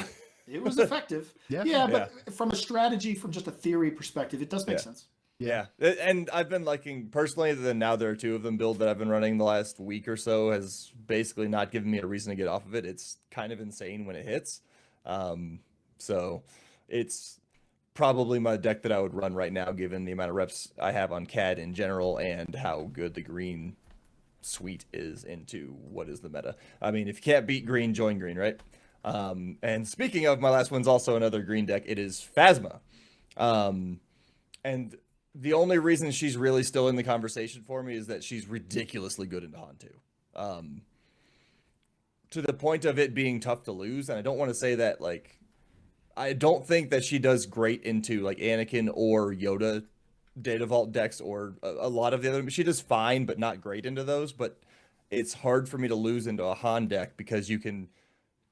It was effective. But from a strategy, from just a theory perspective, it does make sense. Yeah, and I've been liking, personally, now there are 2 of them build that I've been running the last week or so, has basically not given me a reason to get off of it. It's kind of insane when it hits. So it's probably my deck that I would run right now, given the amount of reps I have on CAD in general and how good the green suite is into what is the meta. I mean, if you can't beat green, join green, right? And speaking of, my last one's also another green deck. It is Fasma. And the only reason she's really still in the conversation for me is that she's ridiculously good into Han 2. To the point of it being tough to lose. And I don't want to say that, like, I don't think that she does great into, like, Anakin or Yoda Data Vault decks or a lot of the other. She does fine, but not great into those. But it's hard for me to lose into a Han deck because you can,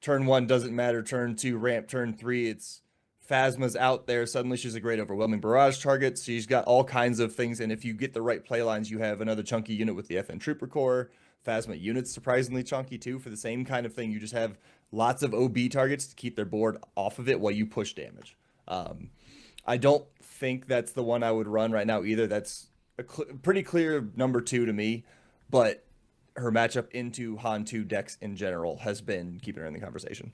turn 1 doesn't matter, turn 2 ramp, turn 3 it's Phasma's out there. Suddenly she's a great Overwhelming Barrage target. She's got all kinds of things, and if you get the right play lines, you have another chunky unit with the FN Trooper Core. Phasma unit's surprisingly chunky too for the same kind of thing. You just have lots of OB targets to keep their board off of it while you push damage. I don't think that's the one I would run right now either. That's a pretty clear number 2 to me, but her matchup into Han 2 decks in general has been keeping her in the conversation.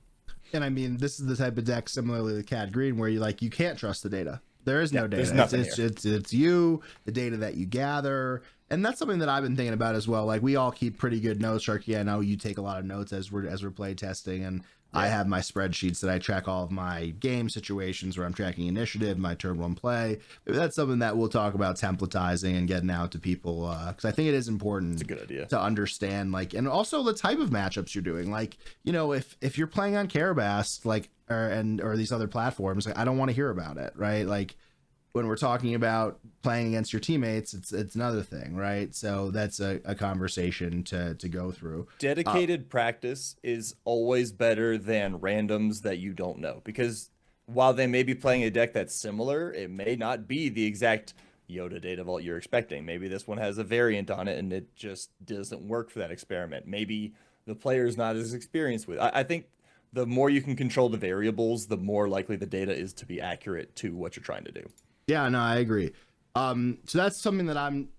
And I mean, this is the type of deck similarly to Cad Green where you can't trust the data. There is no data. There's nothing it's you, the data that you gather. And that's something that I've been thinking about as well. Like, we all keep pretty good notes. Sharkey, I know you take a lot of notes as we're play testing, and I have my spreadsheets that I track all of my game situations where I'm tracking initiative, my turn 1 play. Maybe that's something that we'll talk about templatizing and getting out to people, because I think it is important. It's a good idea to understand, like, and also the type of matchups you're doing. Like, you know, if you're playing on Carabast, like, or these other platforms, like, I don't want to hear about it, right? Like, when we're talking about playing against your teammates, it's another thing, right? So that's a conversation to go through. Dedicated practice is always better than randoms that you don't know, because while they may be playing a deck that's similar, it may not be the exact Yoda Data Vault you're expecting. Maybe this one has a variant on it and it just doesn't work for that experiment. Maybe the player's not as experienced with it. I think the more you can control the variables, the more likely the data is to be accurate to what you're trying to do. Yeah, no, I agree. So that's something that I'm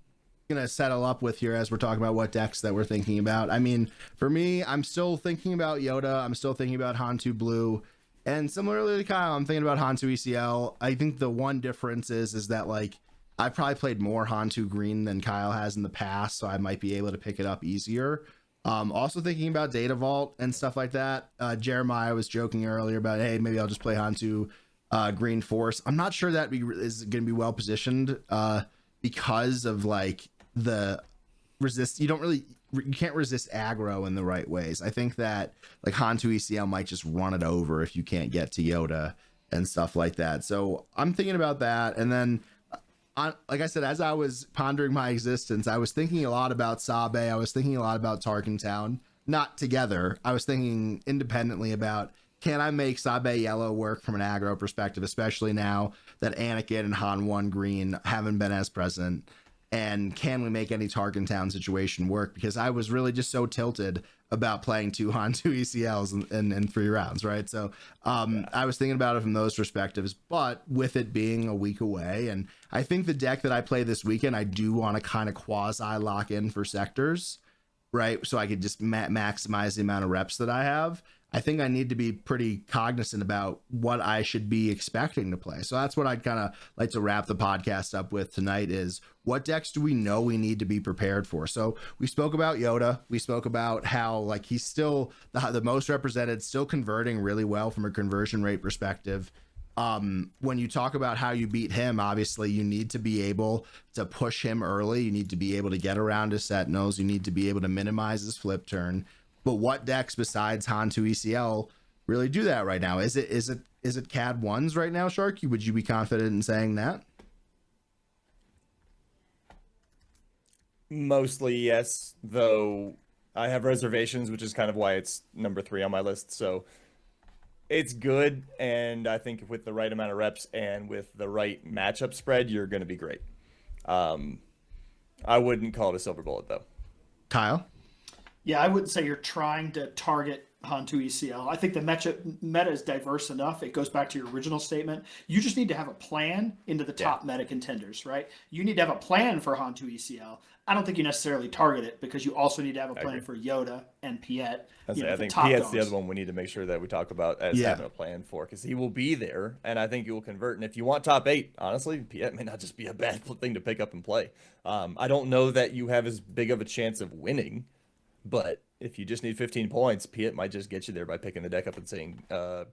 gonna settle up with here as we're talking about what decks that we're thinking about. I mean, for me, I'm still thinking about Yoda. I'm still thinking about Han 2 Blue, and similarly to Kyle, I'm thinking about Han 2 ECL. I think the one difference is that, like, I've probably played more Han 2 Green than Kyle has in the past, so I might be able to pick it up easier. Also thinking about Data Vault and stuff like that. Jeremiah was joking earlier about, hey, maybe I'll just play Hantu Green Force. I'm not sure that is going to be well positioned because of like the resist. You can't resist aggro in the right ways. I think that like Hantu ECL might just run it over if you can't get to Yoda and stuff like that. So I'm thinking about that. And then like I said, as I was pondering my existence, I was thinking a lot about Sabe. I was thinking a lot about Tarkin Town, not together. I was thinking independently about, can I make Sabe yellow work from an aggro perspective, especially now that Anakin and Han 1 green haven't been as present? And can we make any Tarkin Town situation work? Because I was really just so tilted about playing 2 Han 2 ECLs in 3 rounds, right? So I was thinking about it from those perspectives, but with it being a week away, and I think the deck that I play this weekend, I do want to kind of quasi lock in for sectors, right? So I could just maximize the amount of reps that I have. I think I need to be pretty cognizant about what I should be expecting to play. So that's what I'd kind of like to wrap the podcast up with tonight is, what decks do we know we need to be prepared for? So we spoke about Yoda. We spoke about how like he's still the most represented, still converting really well from a conversion rate perspective. When you talk about how you beat him, obviously you need to be able to push him early. You need to be able to get around his sentinels. You need to be able to minimize his flip turn. But what decks besides Hantu ECL really do that right now? Is it Cad ones right now, Sharkey? Would you be confident in saying that? Mostly yes, though I have reservations, which is kind of why it's number 3 on my list. So it's good, and I think with the right amount of reps and with the right matchup spread, you're going to be great. I wouldn't call it a silver bullet, though. Kyle? Yeah, I wouldn't say you're trying to target Hantu ECL. I think the meta is diverse enough. It goes back to your original statement. You just need to have a plan into the top meta contenders, right? You need to have a plan for Hantu ECL. I don't think you necessarily target it because you also need to have a plan for Yoda and Piett. I think Piett's the other one we need to make sure that we talk about as having a plan for, because he will be there, and I think he will convert. And if you want top 8, honestly, Piett may not just be a bad thing to pick up and play. I don't know that you have as big of a chance of winning, but if you just need 15 points, Piett might just get you there by picking the deck up and saying,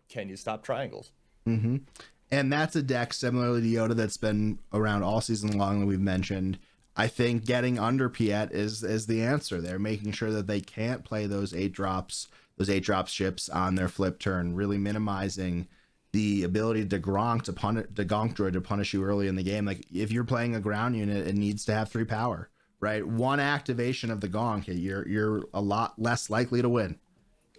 can you stop triangles? Mm-hmm. And that's a deck similarly to Yoda that's been around all season long that we've mentioned. I think getting under Piett is the answer there, making sure that they can't play those 8 drop ships on their flip turn, really minimizing the ability to Gonk droid to punish you early in the game. Like if you're playing a ground unit, it needs to have 3 power. Right, 1 activation of the Gonk, you're a lot less likely to win.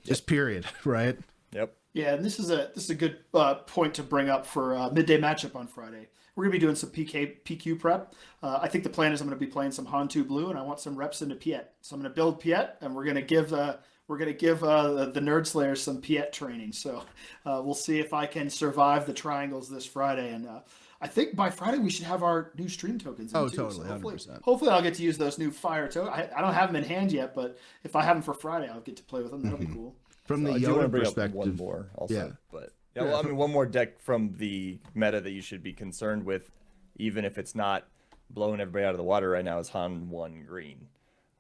Just period. Right. Yep. Yeah, and this is a good point to bring up for midday matchup on Friday. We're gonna be doing some PQ prep. I think the plan is I'm gonna be playing some Han2 blue, and I want some reps into Piett. So I'm gonna build Piett, and we're gonna give the Nerd Slayers some Piett training. So we'll see if I can survive the triangles this Friday. And I think by Friday we should have our new stream tokens. Oh, totally, 100%. Hopefully I'll get to use those new fire tokens. I don't have them in hand yet, but if I have them for Friday, I'll get to play with them. That'll be cool. From the Yoda perspective, one more also. But well, I mean, one more deck from the meta that you should be concerned with, even if it's not blowing everybody out of the water right now, is Han 1 green.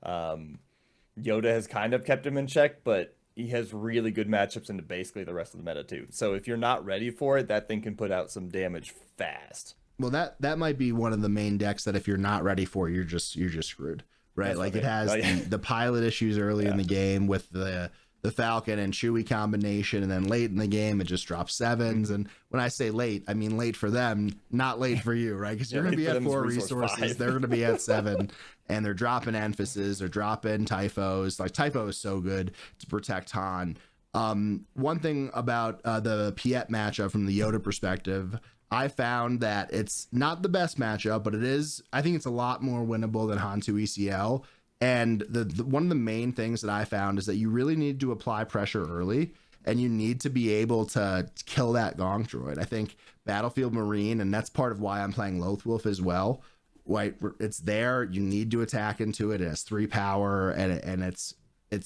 Yoda has kind of kept him in check, but he has really good matchups into basically the rest of the meta too. So if you're not ready for it, that thing can put out some damage fast. Well, that might be one of the main decks that if you're not ready for, you're just screwed, right? That's like it has the pilot issues early in the game with the Falcon and Chewie combination, and then late in the game it just drops 7s. And when I say late, I mean late for them, not late for you, right? Because you're going to be at 4 resources, they're going to be at 7, and they're dropping emphasis, they're dropping typhos. Like typho is so good to protect Han. One thing about the Piett matchup from the Yoda perspective, I found that it's not the best matchup, but I think it's a lot more winnable than Han2 ECL. And the one of the main things that I found is that you really need to apply pressure early, and you need to be able to kill that Gonk droid. I think Battlefield Marine, and that's part of why I'm playing Lothwolf as well. Right, it's there. You need to attack into it. It has 3 power, and it's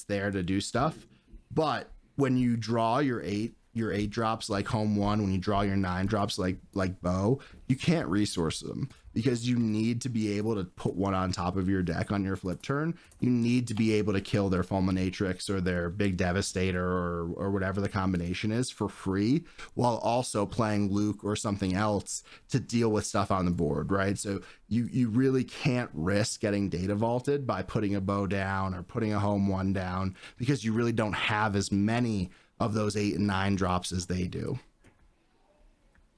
there to do stuff. But when you draw your 8, your 8 drops like home 1, when you draw your 9 drops like Bo, you can't resource them because you need to be able to put one on top of your deck on your flip turn. You need to be able to kill their Fulminatrix or their Big Devastator or whatever the combination is for free, while also playing Luke or something else to deal with stuff on the board, right? So you really can't risk getting data vaulted by putting a Bo down or putting a home 1 down, because you really don't have as many of those 8 and 9 drops as they do.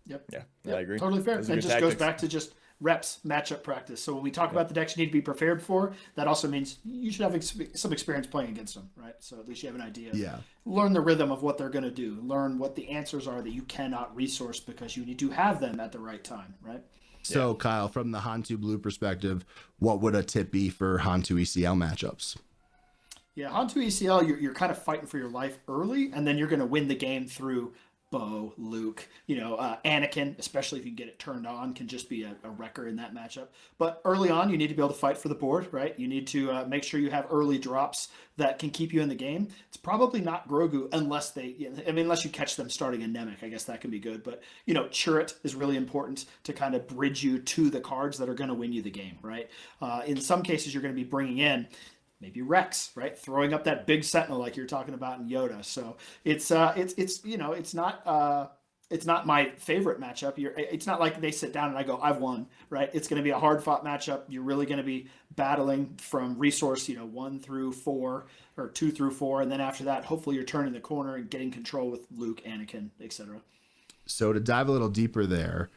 Yep. Yeah, I agree. Totally fair. Those And are it good just goes tactics. back to just reps, matchup practice. So when we talk about the decks you need to be prepared for, that also means you should have some experience playing against them, right? So at least you have an idea. Yeah. Learn the rhythm of what they're going to do. Learn what the answers are that you cannot resource because you need to have them at the right time, right? So Kyle, from the Hantu Blue perspective, what would a tip be for Hantu ECL matchups? Yeah, Hantu ECL, you're kind of fighting for your life early, and then you're going to win the game through Bo, Luke, Anakin, especially if you get it turned on, can just be a wrecker in that matchup. But early on, you need to be able to fight for the board, right? You need to make sure you have early drops that can keep you in the game. It's probably not Grogu unless unless you catch them starting a Nemec. I guess that can be good. But, Chirrut is really important to kind of bridge you to the cards that are going to win you the game, right? In some cases, you're going to be bringing in maybe Rex, right? Throwing up that big sentinel like you're talking about in Yoda. So it's not my favorite matchup. It's not like they sit down and I go, I've won, right? It's going to be a hard fought matchup. You're really going to be battling from resource, 1 through 4 or 2 through 4. And then after that, hopefully you're turning the corner and getting control with Luke, Anakin, etc. So to dive a little deeper there,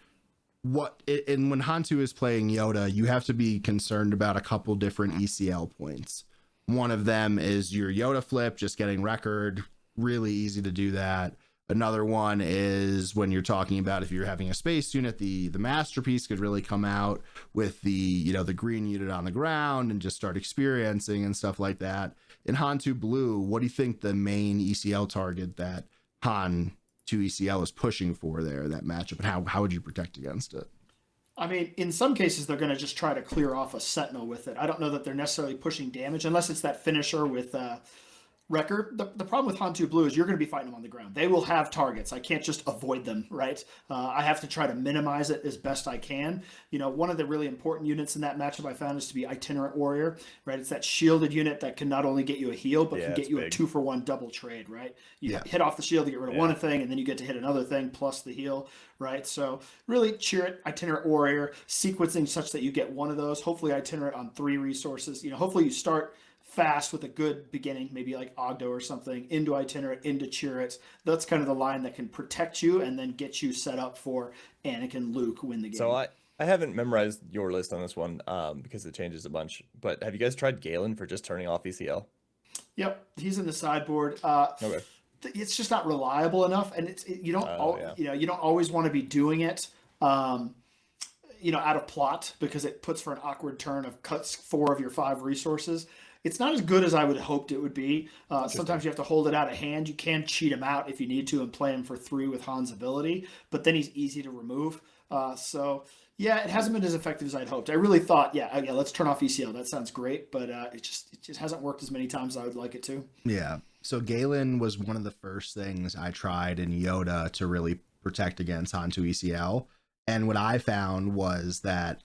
when Hantu is playing Yoda, you have to be concerned about a couple different ECL points. One of them is your Yoda flip, just getting record, really easy to do that. Another one is when you're talking about if you're having a space unit, the masterpiece could really come out with the green unit on the ground and just start experiencing and stuff like that. In Hantu Blue, what do you think the main ECL target that Han 2 ECL is pushing for there, that matchup, and how would you protect against it? I mean, in some cases, they're going to just try to clear off a Sentinel with it. I don't know that they're necessarily pushing damage, unless it's that finisher with Wrecker. The problem with Hantu Blue is you're going to be fighting them on the ground. They will have targets. I can't just avoid them, right? I have to try to minimize it as best I can. One of the really important units in that matchup I found is to be Itinerant Warrior, right? It's that shielded unit that can not only get you a heal, but can get you a 2-for-1 double trade, right? You hit off the shield to get rid of one thing, and then you get to hit another thing plus the heal, right? So really Chirrut, Itinerant Warrior, sequencing such that you get one of those. Hopefully Itinerant on 3 resources. Hopefully you start fast with a good beginning, maybe like Ogdo or something, into Itinerant, into Chirrut. That's kind of the line that can protect you and then get you set up for Anakin, Luke, win the game. So I haven't memorized your list on this one because it changes a bunch. But have you guys tried Galen for just turning off ECL? Yep, he's in the sideboard. Okay. It's just not reliable enough, and you don't always want to be doing it. Out of plot, because it puts for an awkward turn of cuts 4 of your 5 resources. It's not as good as I would have hoped it would be. Sometimes you have to hold it out of hand. You can cheat him out if you need to and play him for 3 with Han's ability, but then he's easy to remove. It hasn't been as effective as I'd hoped. I really thought, let's turn off ECL. That sounds great, but it just hasn't worked as many times as I would like it to. Yeah. So Galen was one of the first things I tried in Yoda to really protect against Hantu ECL. And what I found was that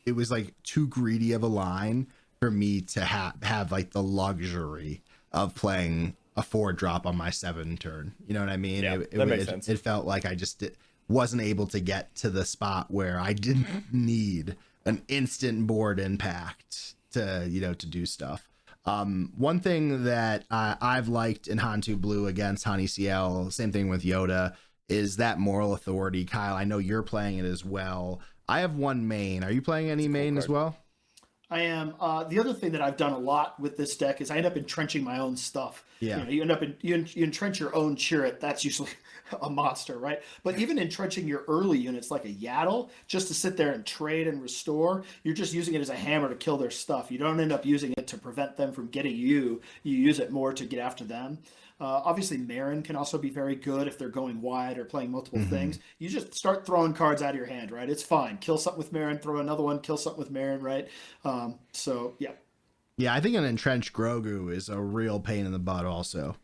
it was like too greedy of a line for me to have like the luxury of playing a 4-drop on my 7 turn. You know what I mean? Yeah, that makes sense. It felt like I just wasn't able to get to the spot where I didn't need an instant board impact to do stuff. One thing that I've liked in Hantu Blue against Han ECL, same thing with Yoda, is that moral authority. Kyle, I know you're playing it as well. I have one main. Are you playing any main as well? I am. The other thing that I've done a lot with this deck is I end up entrenching my own stuff. Yeah. You end up you entrench your own Chirrut. That's usually a monster, right? But even entrenching your early units like a Yaddle, just to sit there and trade and restore, you're just using it as a hammer to kill their stuff. You don't end up using it to prevent them from getting you. You use it more to get after them. Obviously, Marin can also be very good if they're going wide or playing multiple things. You just start throwing cards out of your hand, right? It's fine. Kill something with Marin, throw another one, kill something with Marin, right? Yeah. Yeah, I think an entrenched Grogu is a real pain in the butt also.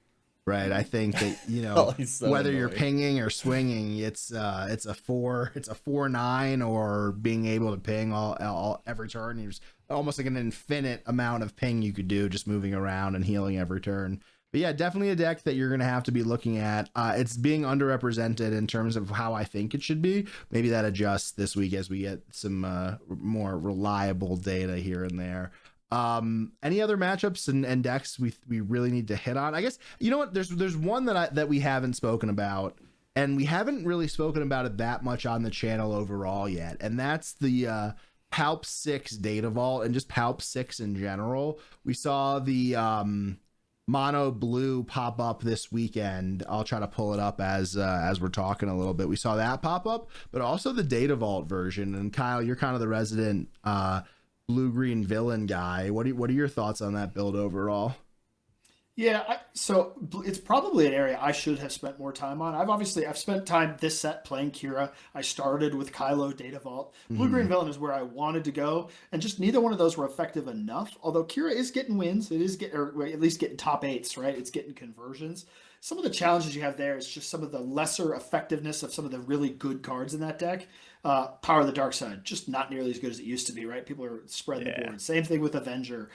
right? I think that, Oh, he's so whether you're annoying. pinging or swinging, it's a 4/9, or being able to ping all every turn. There's almost like an infinite amount of ping you could do just moving around and healing every turn. But yeah, definitely a deck that you're going to have to be looking at. It's being underrepresented in terms of how I think it should be. Maybe that adjusts this week as we get some more reliable data here and there. Any other matchups and decks we really need to hit on? I guess, you know what, there's one that we haven't spoken about, and we haven't really spoken about it that much on the channel overall yet, and that's the Palp 6 data vault and just Palp 6 in general. We saw the mono blue pop up this weekend. I'll try to pull it up as we're talking a little bit. We saw that pop up, but also the data vault version. And Kyle, you're kind of the resident blue-green villain guy. What are your thoughts on that build overall? Yeah, so it's probably an area I should have spent more time on. I've spent time this set playing Kira. I started with Kylo Data Vault. Blue Green Villain is where I wanted to go, and just neither one of those were effective enough. Although Kira is getting wins, it is or at least getting top eights, right? It's getting conversions. Some of the challenges you have there is just some of the lesser effectiveness of some of the really good cards in that deck. Power of the Dark Side, just not nearly as good as it used to be, right? People are spreading the board. Same thing with Avenger.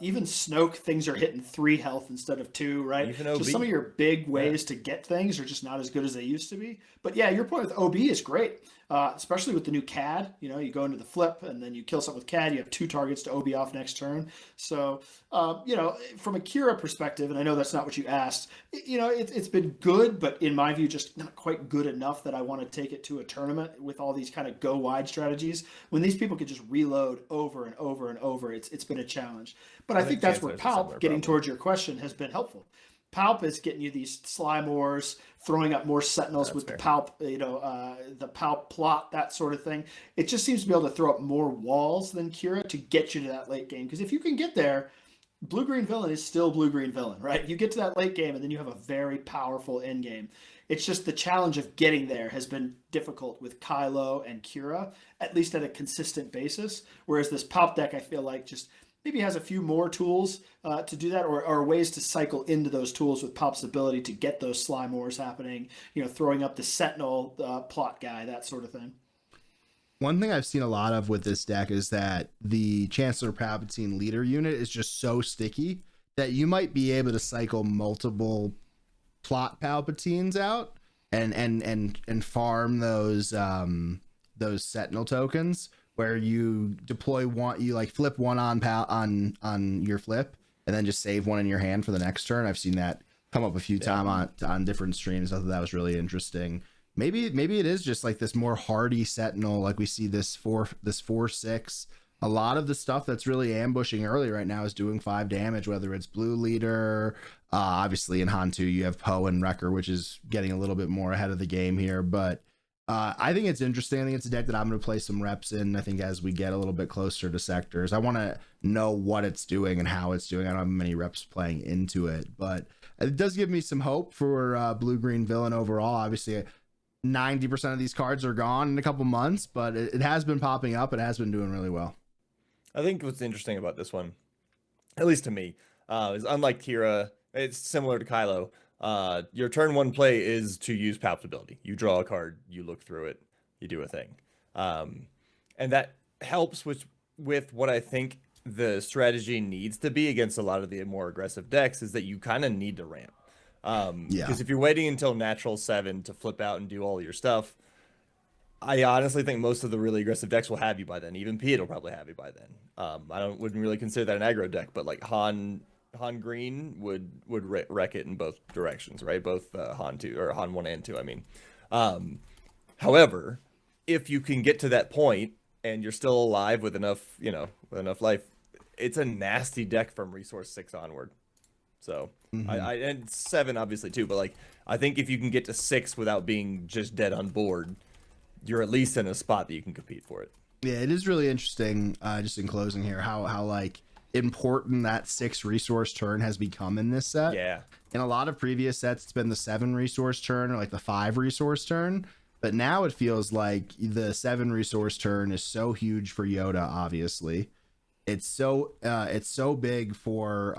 Even Snoke, things are hitting 3 health instead of 2, right? Even OB. So some of your big ways to get things are just not as good as they used to be. But yeah, your point with OB is great, especially with the new Cad. You go into the flip and then you kill something with Cad. You have 2 targets to OB off next turn. So, from a Kira perspective, and I know that's not what you asked, it's been good, but in my view, just not quite good enough that I want to take it to a tournament with all these kind of go wide strategies. When these people could just reload over and over and over, it's been a challenge. But I think that's where Palp, getting towards your question, has been helpful. Palp is getting you these slime ores, throwing up more sentinels with the Palp, the Palp plot, that sort of thing. It just seems to be able to throw up more walls than Kira to get you to that late game. Because if you can get there, Blue-Green Villain is still Blue-Green Villain, right? You get to that late game, and then you have a very powerful end game. It's just the challenge of getting there has been difficult with Kylo and Kira, at least at a consistent basis. Whereas this Palp deck, I feel like, just maybe has a few more tools to do that, or ways to cycle into those tools with Palp's ability to get those slime wars happening, throwing up the Sentinel plot guy, that sort of thing. One thing I've seen a lot of with this deck is that the Chancellor Palpatine leader unit is just so sticky that you might be able to cycle multiple plot Palpatines out and farm those Sentinel tokens, where you deploy one, you like flip one on your flip and then just save one in your hand for the next turn. I've seen that come up a few times on different streams. I thought that was really interesting. Maybe it is just like this more hardy Sentinel, like we see this 4/6. A lot of the stuff that's really ambushing early right now is doing 5 damage, whether it's Blue Leader. Obviously in Han 2 you have Poe and Wrecker, which is getting a little bit more ahead of the game here. But I think it's interesting. I think it's a deck that I'm going to play some reps in. I think as we get a little bit closer to sectors, I want to know what it's doing and how it's doing. I don't have many reps playing into it, but it does give me some hope for Blue-Green Villain overall. Obviously 90% of these cards are gone in a couple months, but it has been popping up. It has been doing really well. I think what's interesting about this one, at least to me, is unlike Kira, it's similar to Kylo. Your turn 1 play is to use Palp's ability. You draw a card, you look through it, you do a thing. And that helps with what I think the strategy needs to be against a lot of the more aggressive decks, is that you kind of need to ramp. Because if you're waiting until natural 7 to flip out and do all your stuff, I honestly think most of the really aggressive decks will have you by then. Even Piett will probably have you by then. Wouldn't really consider that an aggro deck, but like Han Green would wreck it in both directions, right? Both Han 2 or Han 1 and 2. I mean, however, if you can get to that point and you're still alive with enough life, it's a nasty deck from resource 6 onward. So and 7 obviously too, but like I think if you can get to 6 without being just dead on board, you're at least in a spot that you can compete for it. Yeah, it is really interesting. Just in closing here, how like important that 6 resource turn has become in this set. Yeah. In a lot of previous sets, it's been the 7 resource turn or like the 5 resource turn, but now it feels like the 7 resource turn is so huge for Yoda. Obviously, it's so big for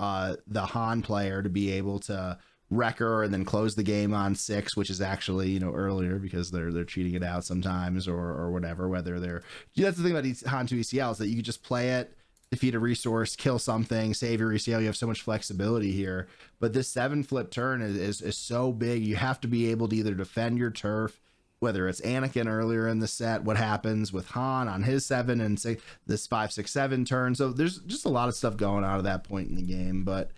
the Han player to be able to Wrecker and then close the game on 6, which is actually, you know, earlier because they're cheating it out sometimes or whatever, whether they're, that's the thing about Han 2 ECL is that you can just play it, defeat a resource, kill something, save your ECL. You have so much flexibility here, but this 7 flip turn is so big. You have to be able to either defend your turf, whether it's Anakin earlier in the set, what happens with Han on his 7 and say this 5, 6, 7 turn. So there's just a lot of stuff going on at that point in the game, but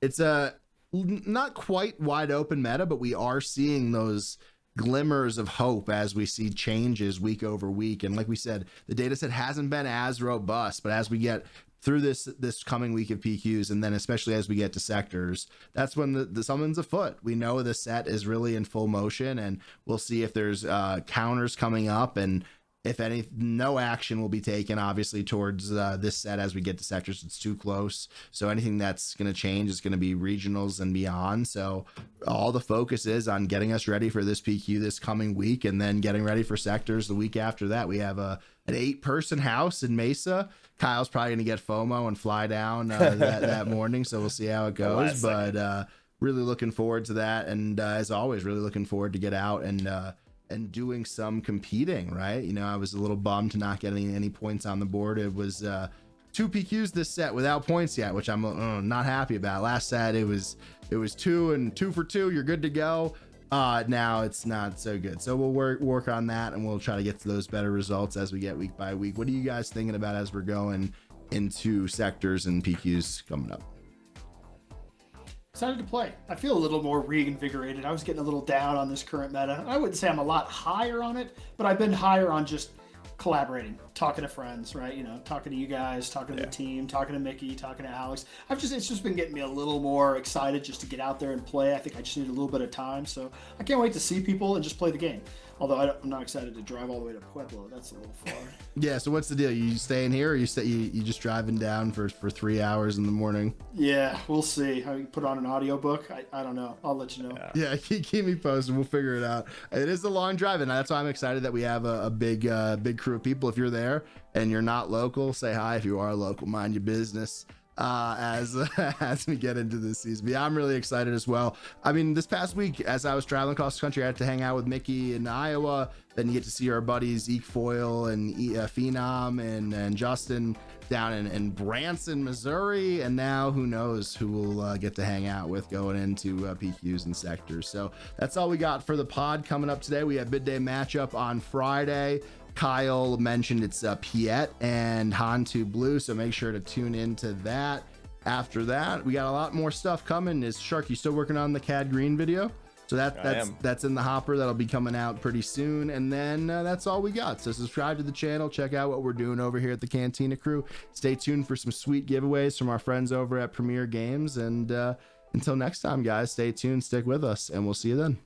it's a not quite wide open meta, but we are seeing those glimmers of hope as we see changes week over week. And like we said, the data set hasn't been as robust, but as we get through this coming week of PQs, and then especially as we get to sectors, that's when the summon's afoot. We know the set is really in full motion, and we'll see if there's counters coming up, and if any, no action will be taken obviously towards this set as we get to sectors. It's too close, so anything that's going to change is going to be regionals and beyond. So all the focus is on getting us ready for this PQ this coming week, and then getting ready for sectors the week after that. We have an 8-person house in Mesa. Kyle's probably going to get FOMO and fly down that morning, so we'll see how it goes. But really looking forward to that, and as always, really looking forward to get out and doing some competing, right? You know, I was a little bummed to not get any points on the board. It was 2 PQs this set without points yet, which I'm not happy about. Last set it was 2 and 2 for 2. You're good to go. Now it's not so good. So we'll work on that, and we'll try to get to those better results as we get week by week. What are you guys thinking about as we're going into sectors and PQs coming up? Excited to play. I feel a little more reinvigorated. I was getting a little down on this current meta. I wouldn't say I'm a lot higher on it, but I've been higher on just collaborating, talking to friends, right? You know, talking to you guys, talking to the team, talking to Mickey, talking to Alex. It's just been getting me a little more excited just to get out there and play. I think I just need a little bit of time, so I can't wait to see people and just play the game. Although I'm not excited to drive all the way to Pueblo. That's a little far. Yeah, so what's the deal? You staying here, or you just driving down for 3 hours in the morning? Yeah, we'll see. How you put on an audiobook? I don't know. I'll let you know. Yeah, keep me posted. We'll figure it out. It is a long drive, and that's why I'm excited that we have a big crew of people. If you're there and you're not local, say hi. If you are local, mind your business. As we get into this season. But yeah, I'm really excited as well. I mean, this past week, as I was traveling across the country, I had to hang out with Mickey in Iowa. Then you get to see our buddies Eke Foil and Phenom and Justin down in Branson, Missouri. And now who knows who we'll get to hang out with going into PQs and sectors. So that's all we got for the pod coming up today. We have midday matchup on Friday. Kyle mentioned it's Piett and Han 2 Blue, so make sure to tune into that. After that, we got a lot more stuff coming. Is Sharkey still working on the Cad Green video? So that's in the hopper. That'll be coming out pretty soon. And then that's all we got. So subscribe to the channel. Check out what we're doing over here at the Cantina Crew. Stay tuned for some sweet giveaways from our friends over at Premier Games. And until next time, guys, stay tuned, stick with us, and we'll see you then.